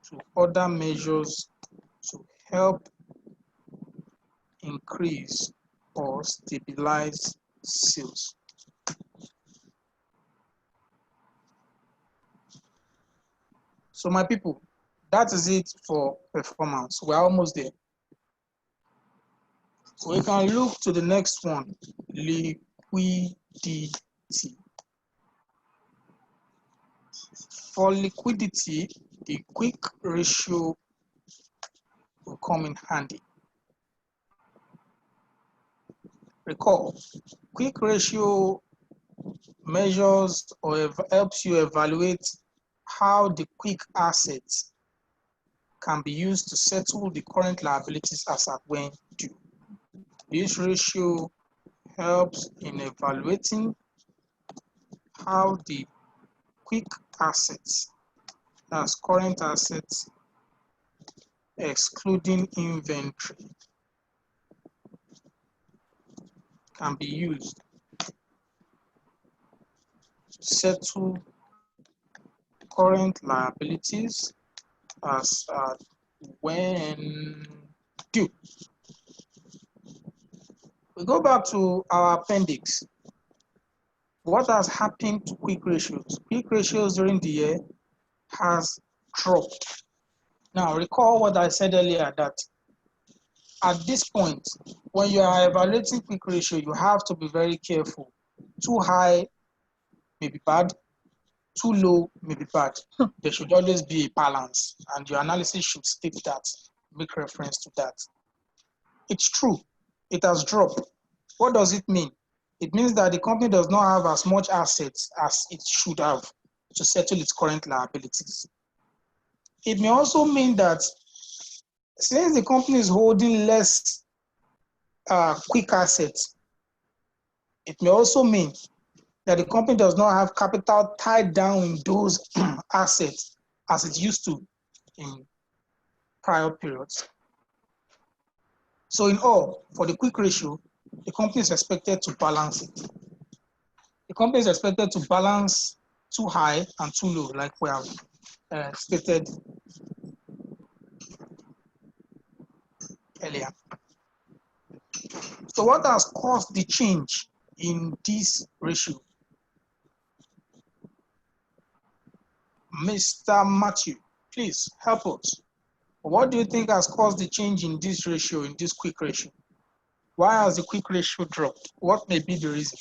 to other measures to help increase or stabilize sales. So my people, that is it for performance. We're almost there. We can look to the next one, liquidity. For liquidity, the quick ratio will come in handy. Recall, quick ratio measures or helps you evaluate how the quick assets can be used to settle the current liabilities as at when due. This ratio helps in evaluating how the quick assets, that's current assets, excluding inventory, can be used to settle current liabilities as when due. We go back to our appendix. What has happened to quick ratios? Quick ratios during the year has dropped. Now recall what I said earlier, that at this point, when you are evaluating quick ratio, you have to be very careful. Too high may be bad, too low may be bad. There should always be a balance, and your analysis should state that, make reference to that. It's true, it has dropped. What does it mean? It means that the company does not have as much assets as it should have to settle its current liabilities. It may also mean that since the company is holding less quick assets, it may also mean that the company does not have capital tied down in those assets as it used to in prior periods. So in all, for the quick ratio, the company is expected to balance it. The company is expected to balance too high and too low, like we have stated earlier. So what has caused the change in this ratio? Mr. Matthew, please help us. What do you think has caused the change in this ratio, in this quick ratio? Why has the quick ratio dropped? What may be the reason?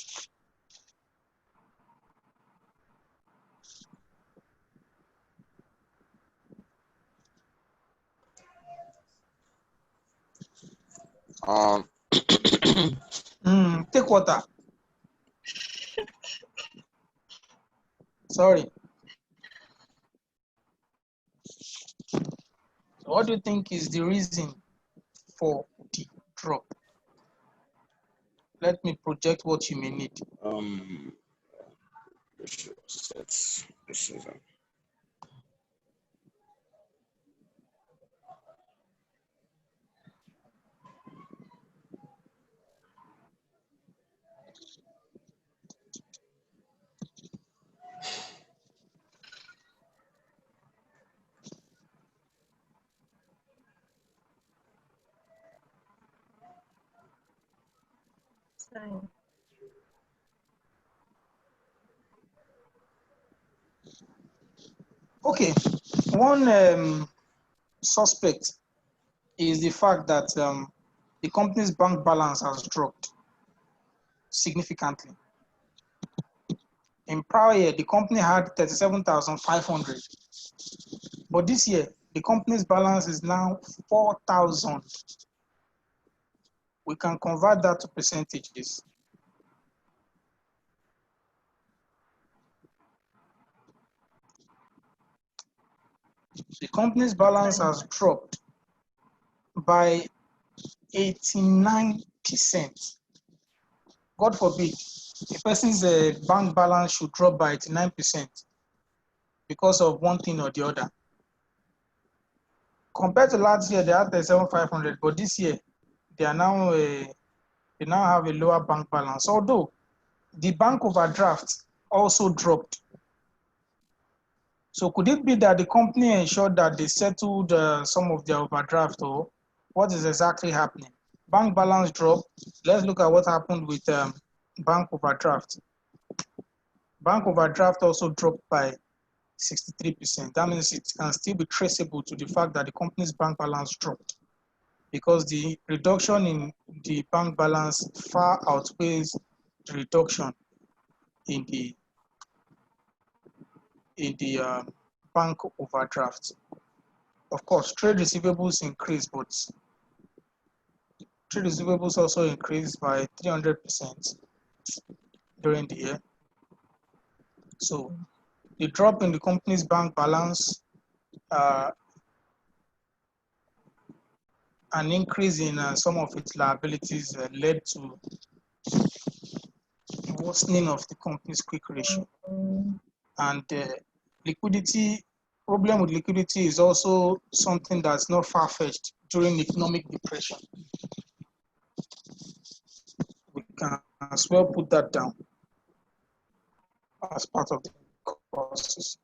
Take water. Sorry. What do you think is the reason for the drop? Let me project what you may need. Okay, one suspect is the fact that the company's bank balance has dropped significantly. In prior year, the company had 37,500, but this year, the company's balance is now 4,000. We can convert that to percentages. The company's balance has dropped by 89%. God forbid, a person's bank balance should drop by 89% because of one thing or the other. Compared to last year, they had 37,500, but this year they are now they now have a lower bank balance. Although the bank overdraft also dropped. So could it be that the company ensured that they settled some of their overdraft, or what is exactly happening? Bank balance drop. Let's look at what happened with bank overdraft. Bank overdraft also dropped by 63%. That means it can still be traceable to the fact that the company's bank balance dropped, because the reduction in the bank balance far outweighs the reduction in the bank overdraft. Of course, trade receivables increased, but trade receivables also increased by 300% during the year. So the drop in the company's bank balance, an increase in some of its liabilities led to worsening of the company's quick ratio. And liquidity, problem with liquidity is also something that's not far-fetched during economic depression. We can as well put that down as part of the causes.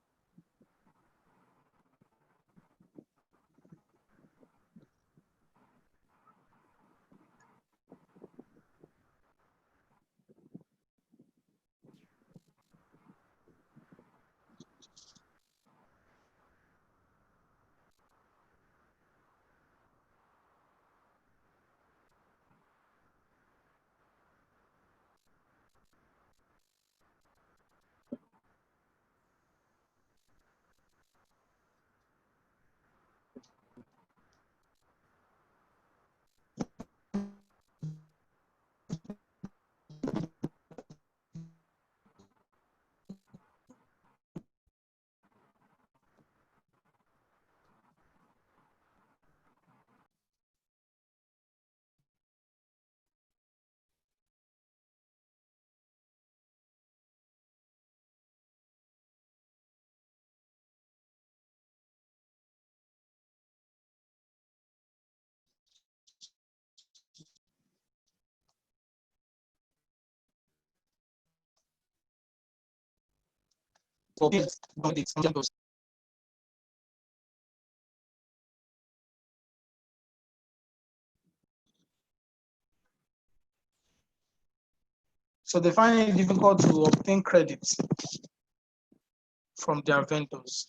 So they find it difficult to obtain credits from their vendors.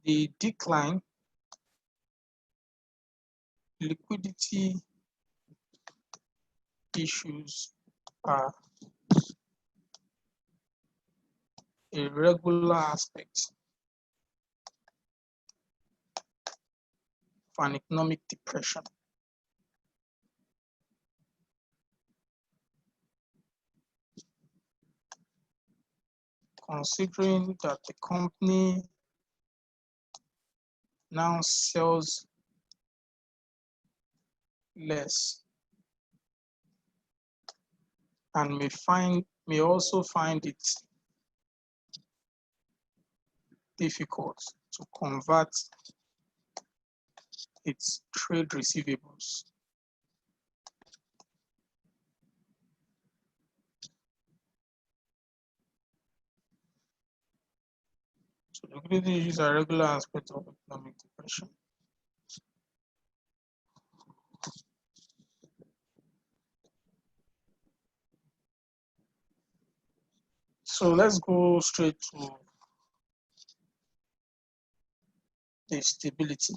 The decline, liquidity issues are a regular aspect of an economic depression. Considering that the company now sells less and may also find it difficult to convert its trade receivables. So liquidity issues are a regular aspect of economic depression. So let's go straight to the stability.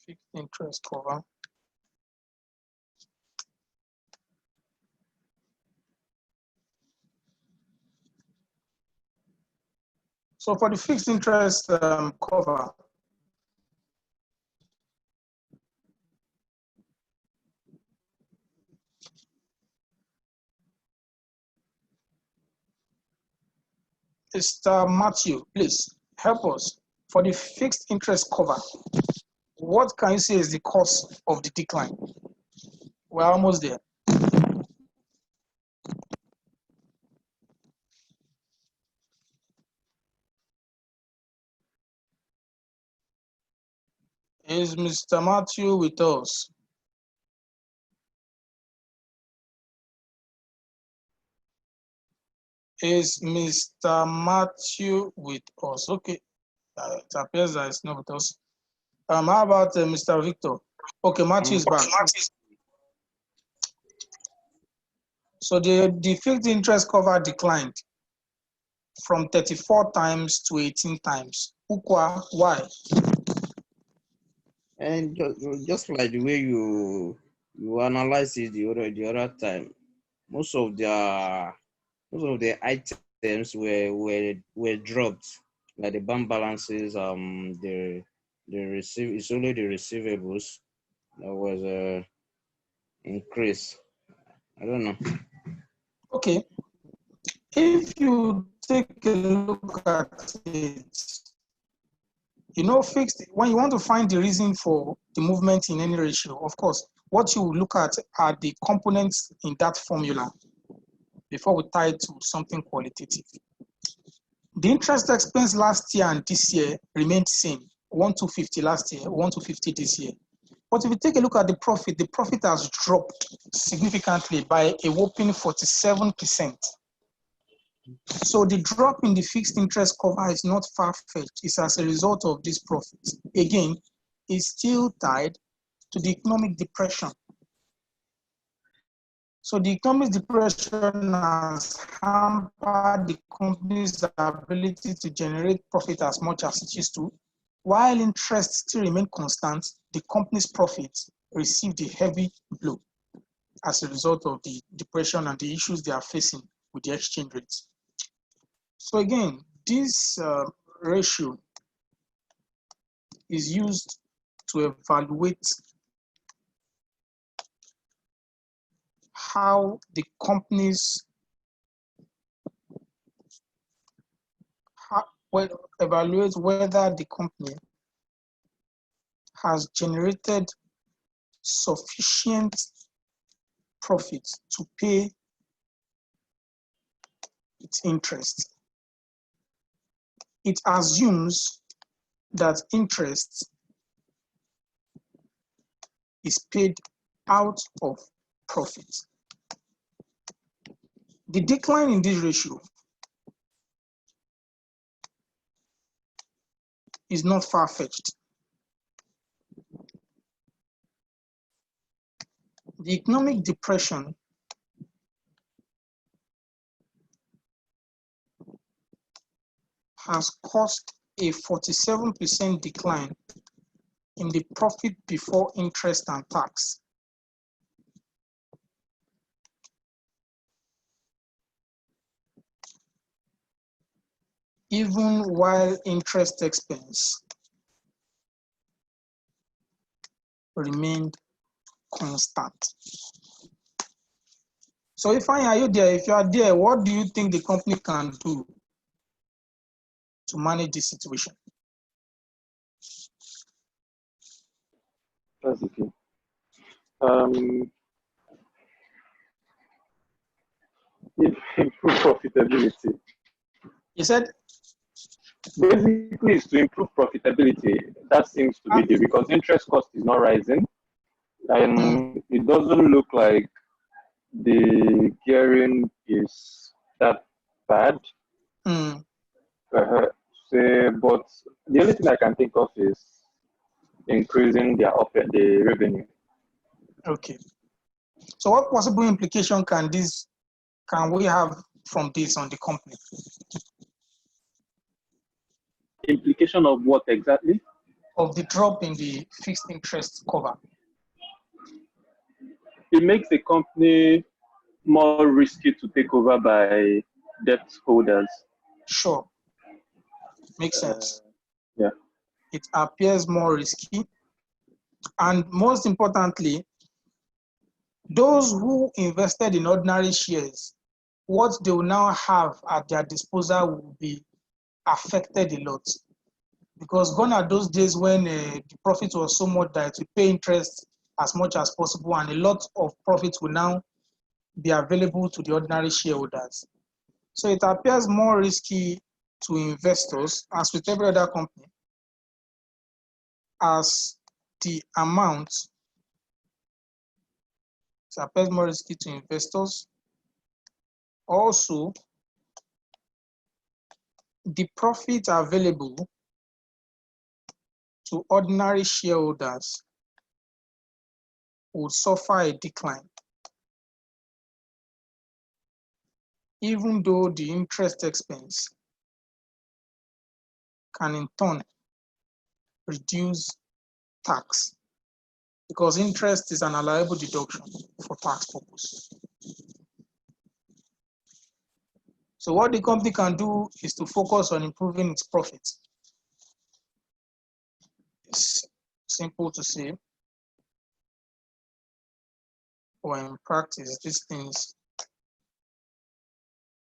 Fixed interest cover. So for the fixed interest cover, Mr. Matthew, please help us. For the fixed interest cover, what can you say is the cause of the decline? We're almost there. Is Mr. Matthew with us? Is Mr. Matthew with us? Okay, it appears that it's not with us. How about Mr. Victor? Okay, Matthew is back. So the fixed interest cover declined from 34 times to 18 times. Ukwa, why? And just like the way you analyze it the other time, most of the items were dropped, like the bank balances, it's only the receivables that was increased. I don't know. Okay, if you take a look at it, you know, fixed, when you want to find the reason for the movement in any ratio, of course, what you look at are the components in that formula before we tie it to something qualitative. The interest expense last year and this year remained same, 1,250 last year, 1,250 this year. But if you take a look at the profit has dropped significantly by a whopping 47%. So the drop in the fixed interest cover is not far-fetched. It's as a result of this profit. Again, it's still tied to the economic depression. So the economic depression has hampered the company's ability to generate profit as much as it used to. While interest still remain constant, the company's profits received a heavy blow as a result of the depression and the issues they are facing with the exchange rates. So again, this ratio is used to evaluate how the companies evaluate whether the company has generated sufficient profit to pay its interest. It assumes that interest is paid out of profit. The decline in this ratio is not far-fetched. The economic depression has caused a 47% decline in the profit before interest and tax. Even while interest expense remained constant. So if are you there, if you are there, what do you think the company can do to manage this situation? That's okay. Improve profitability. You said? Basically, it's to improve profitability. That seems to be the, because interest cost is not rising, and it doesn't look like the gearing is that bad. But the only thing I can think of is increasing the revenue. Okay. So what possible implication can we have from this on the company? Implication of what exactly? Of the drop in the fixed interest cover. It makes the company more risky to take over by debt holders. Sure. Makes sense. Yeah. It appears more risky. And most importantly, those who invested in ordinary shares, what they will now have at their disposal will be affected a lot. Because gone are those days when the profit was so much that we pay interest as much as possible, and a lot of profit will now be available to the ordinary shareholders. So it appears more risky to investors, as with every other company, as the amount. It appears more risky to investors. Also, the profit available to ordinary shareholders would suffer a decline, even though the interest expense can in turn reduce tax, because interest is an allowable deduction for tax purpose. So what the company can do is to focus on improving its profits. It's simple to say, or in practice, these things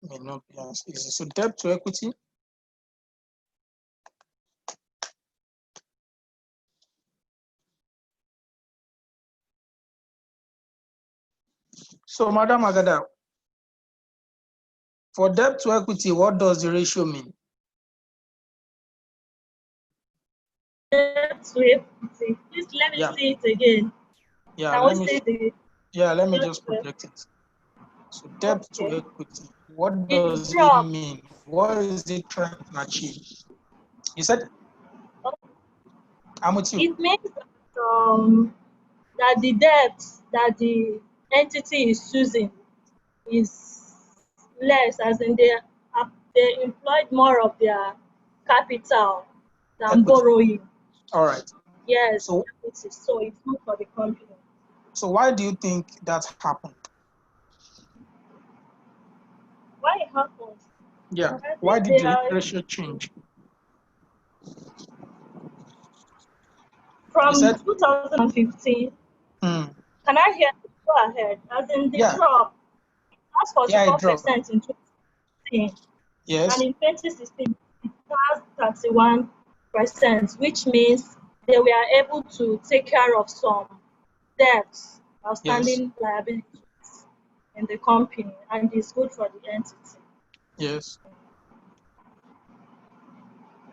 may not be as easy. So debt to equity. So Madam Agada, for debt to equity, what does the ratio mean? Debt to equity. Please let me see it again. Yeah, let me just project it. So debt to equity, what does it mean? What is it trying to achieve? You said? I'm with you. It means that the debt that the entity is choosing is less, as in they employed more of their capital than borrowing. All right. Yes, so it's good for the company. So why do you think that happened? Why it happened? Yeah. Why did the ratio change? From 2015. Can I hear? Go ahead. As in the drop, that's 44% in 2015. Yes. And in 2016, it has 31%, which means they were able to take care of some debts, outstanding liabilities in the company, and it's good for the entity. Yes.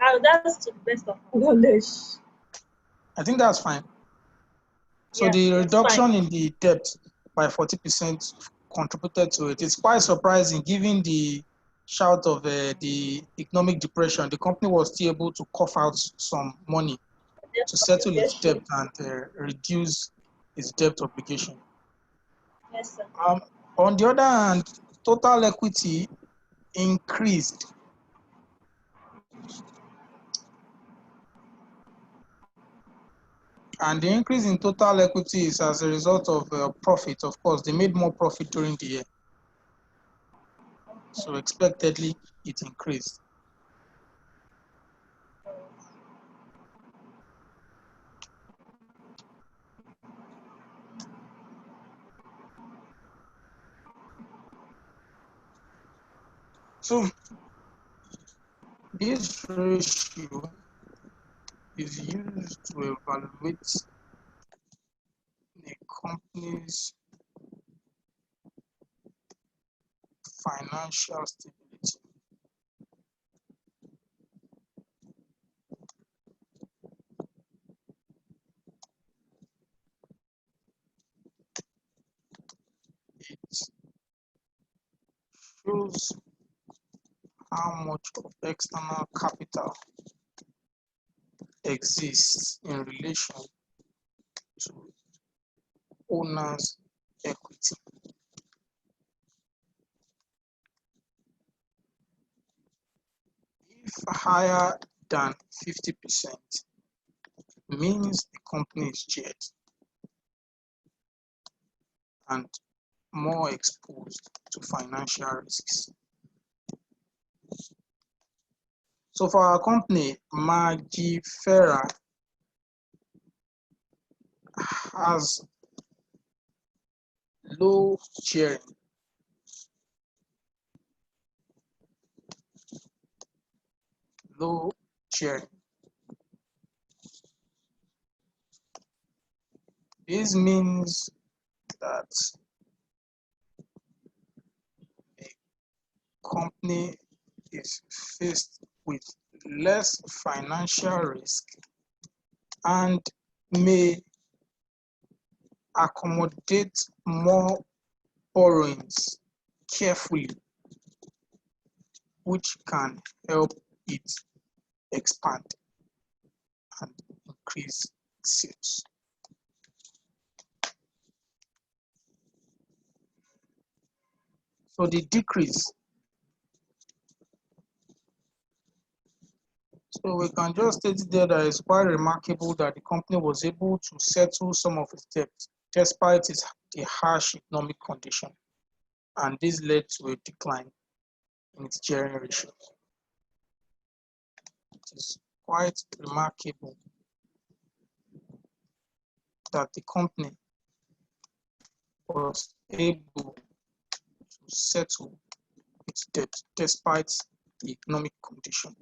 Now, that's to the best of my knowledge. I think that's fine. So the reduction in the debt by 40% contributed to it. It's quite surprising given the shout of the economic depression. The company was still able to cough out some money to settle its debt and reduce its debt obligation. Yes, sir. On the other hand, total equity increased. And the increase in total equity is as a result of profit. Of course, they made more profit during the year. So expectedly, it increased. So this ratio is used to evaluate a company's financial stability. It shows how much of external capital exists in relation to owner's equity. If higher than 50% means the company is geared and more exposed to financial risks. So for our company, Magifera has low gearing. Low gearing. This means that a company is faced with less financial risk and may accommodate more borrowings carefully, which can help it expand and increase sales. So the decrease, so we can just state there that it's quite remarkable that the company was able to settle some of its debt despite the harsh economic condition, and this led to a decline in its gearing ratio. It is quite remarkable that the company was able to settle its debt despite the economic condition,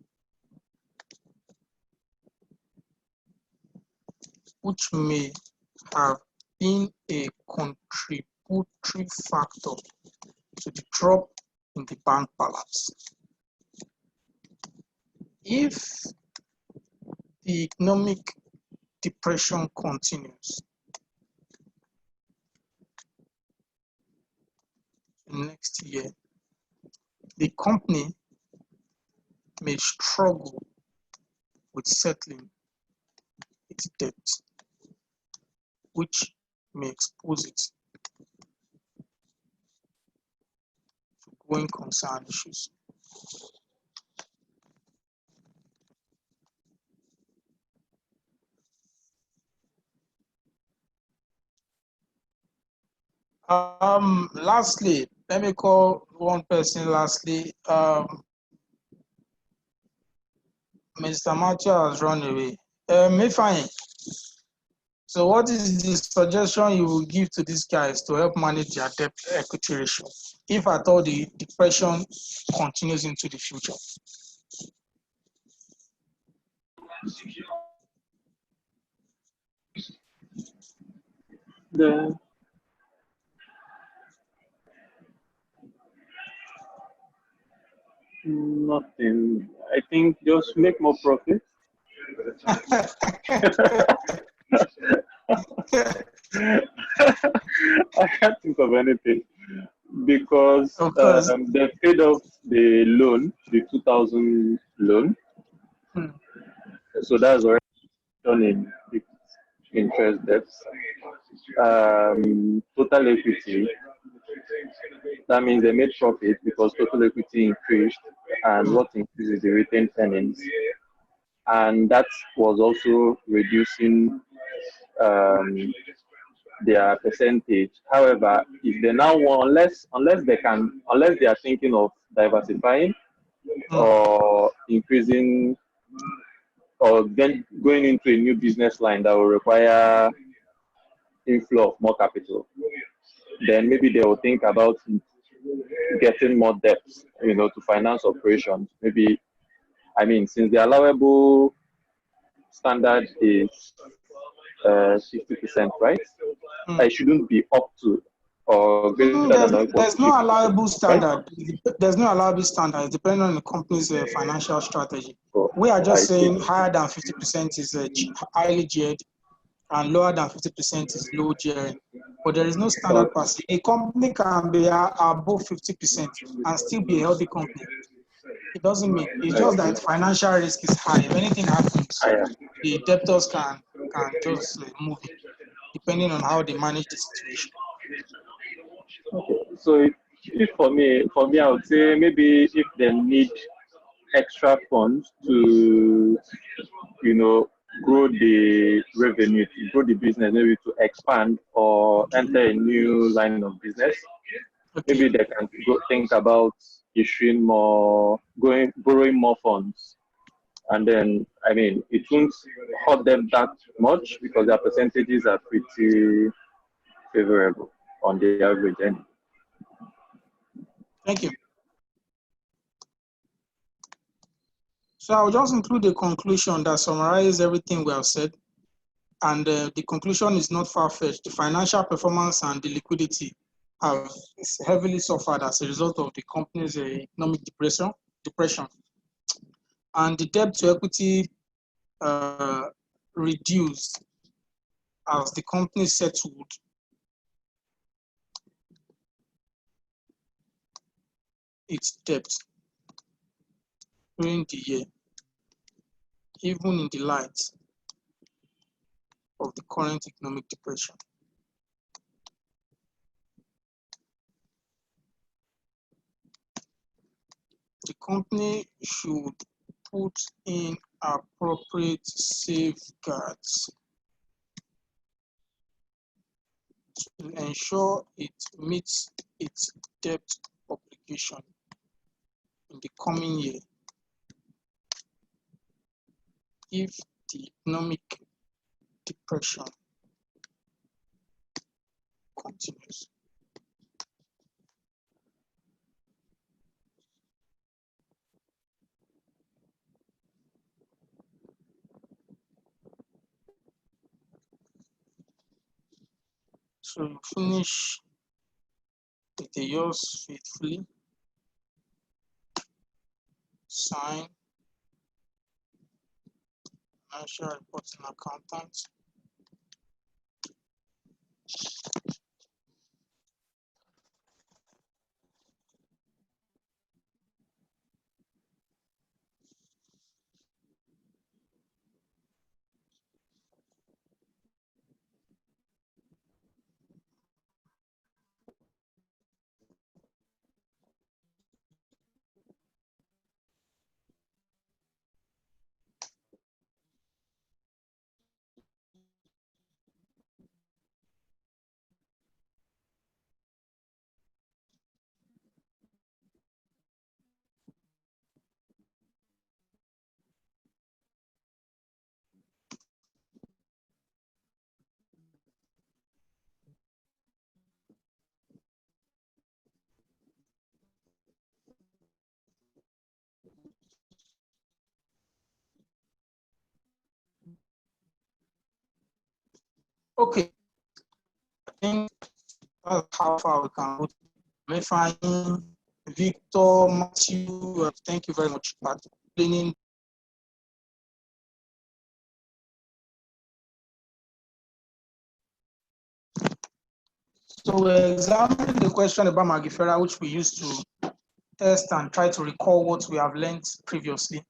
which may have been a contributory factor to the drop in the bank balance. If the economic depression continues next year, the company may struggle with settling its debt, which may expose it to going concern issues. Lastly, let me call one person lastly. Mr. Matthew has run away. Ifeanyi, so what is the suggestion you will give to these guys to help manage their debt equity ratio, if at all the depression continues into the future? Nothing. I think just make more profit. I can't think of anything because Of course. they paid off the loan, the 2000 loan. Hmm. So that's already done in interest debts. Total equity, that means they made profit because total equity increased, and what increases the retained earnings. And that was also reducing um, their percentage. However, if they now want, unless they are thinking of diversifying or increasing or then going into a new business line that will require inflow of more capital, then maybe they will think about getting more debts, to finance operations. Maybe, I mean, since the allowable standard is 50%, right? I shouldn't be up to or greater than or equal There's to no 50%, allowable right? standard. There's no allowable standard. It's depending on the company's financial strategy. So, We are I just see. saying higher than 50% is highly geared, and lower than 50% is low gearing. But there is no standard per se. A company can be above 50% and still be a healthy company. It doesn't mean, it's just that financial risk is high. If anything happens, the debtors can just move it, depending on how they manage the situation. Okay. So if for me, I would say maybe if they need extra funds to, grow the revenue, to grow the business, maybe to expand or enter a new line of business, maybe they can think about issuing borrowing more funds. And then, I mean, it won't hurt them that much because their percentages are pretty favorable on the average end. Thank you. So I'll just include a conclusion that summarizes everything we have said. And the conclusion is not far-fetched. The financial performance and the liquidity have heavily suffered as a result of the company's economic depression. And the debt to equity reduced as the company settled its debt during the year, even in the light of the current economic depression. The company should put in appropriate safeguards to ensure it meets its debt obligation in the coming year if the economic depression continues. So finish with the yours faithfully, sign, financial reporting accountant. Okay, I think that's how far we can go. Verifying Victor, Matthew, thank you very much for explaining So we're examining the question about Magifera, which we used to test and try to recall what we have learned previously.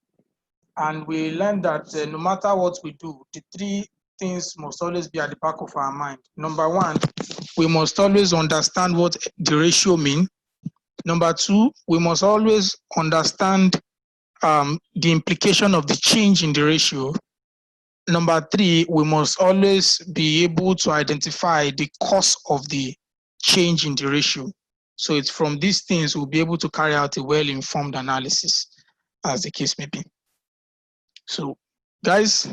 And we learned that no matter what we do, the three things must always be at the back of our mind. Number one, we must always understand what the ratio means. Number two, we must always understand the implication of the change in the ratio. Number three, we must always be able to identify the cause of the change in the ratio. So it's from these things we'll be able to carry out a well-informed analysis, as the case may be. So, guys,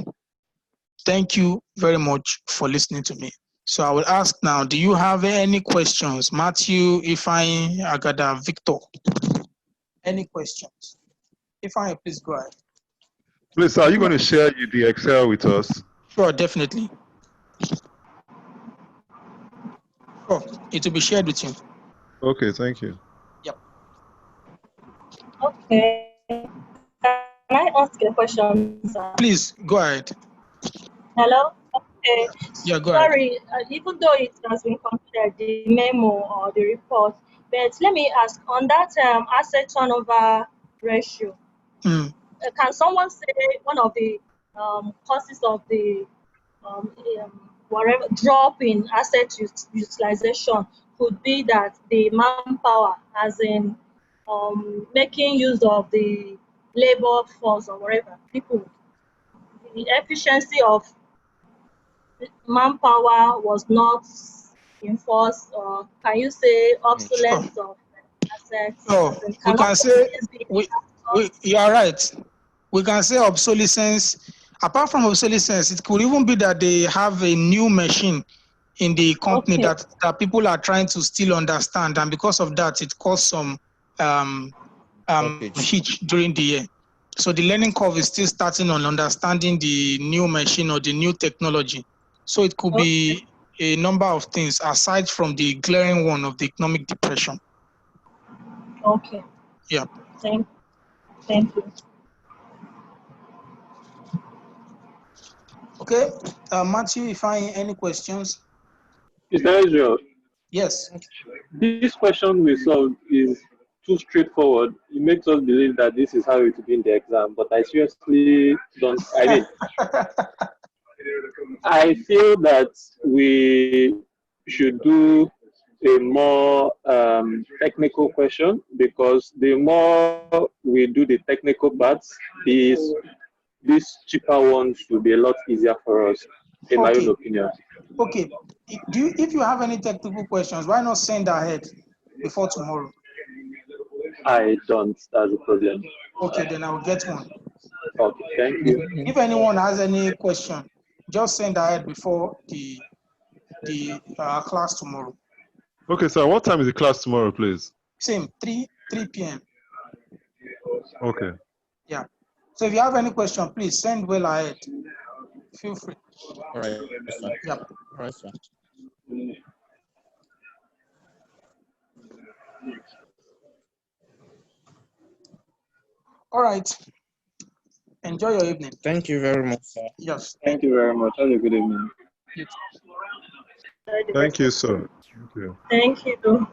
thank you very much for listening to me. So I will ask now, do you have any questions? Matthew, Ifeanyi, Agada, Victor. Any questions? Ifeanyi, please go ahead. Please, are you going to share the Excel with us? Sure, definitely. Sure, it will be shared with you. Okay, thank you. Yep. Okay. Can I ask a question, sir? Please, go ahead. Hello? Okay. Yeah, go ahead. Sorry, even though it has been compared, the memo or the report, but let me ask, on that asset turnover ratio, can someone say one of the causes of the whatever drop in asset utilization could be that the manpower, as in making use of the labor force or whatever, people, the efficiency of manpower was not enforced, or can you say obsolescence of assets? Oh, we can say, you are right. We can say obsolescence. Apart from obsolescence, it could even be that they have a new machine in the company that people are trying to still understand, and because of that, it caused some hitch during the year. So the learning curve is still starting on understanding the new machine or the new technology. So it could be a number of things aside from the glaring one of the economic depression. Okay. Yeah. Thank you. Okay. Matthew, if any questions? Mr. Israel. Yes. This question we solved is too straightforward. It makes us believe that this is how it will be in the exam, but I seriously don't. I mean, I feel that we should do a more technical question, because the more we do the technical parts, these cheaper ones will be a lot easier for us, in my own opinion. Okay. If you have any technical questions, why not send ahead before tomorrow? I don't. That's the problem. Okay, then I will get one. Okay, thank you. If anyone has any question, just send ahead before the class tomorrow. Okay, sir. What time is the class tomorrow, please? Same, 3 p.m. Okay. Yeah. So if you have any question, please send well ahead. Feel free. All right. Yeah. All right, sir. All right. Enjoy your evening. Thank you very much, sir. Yes. Thank you very much. Have a good evening. Thank you, sir. Thank you. Thank you.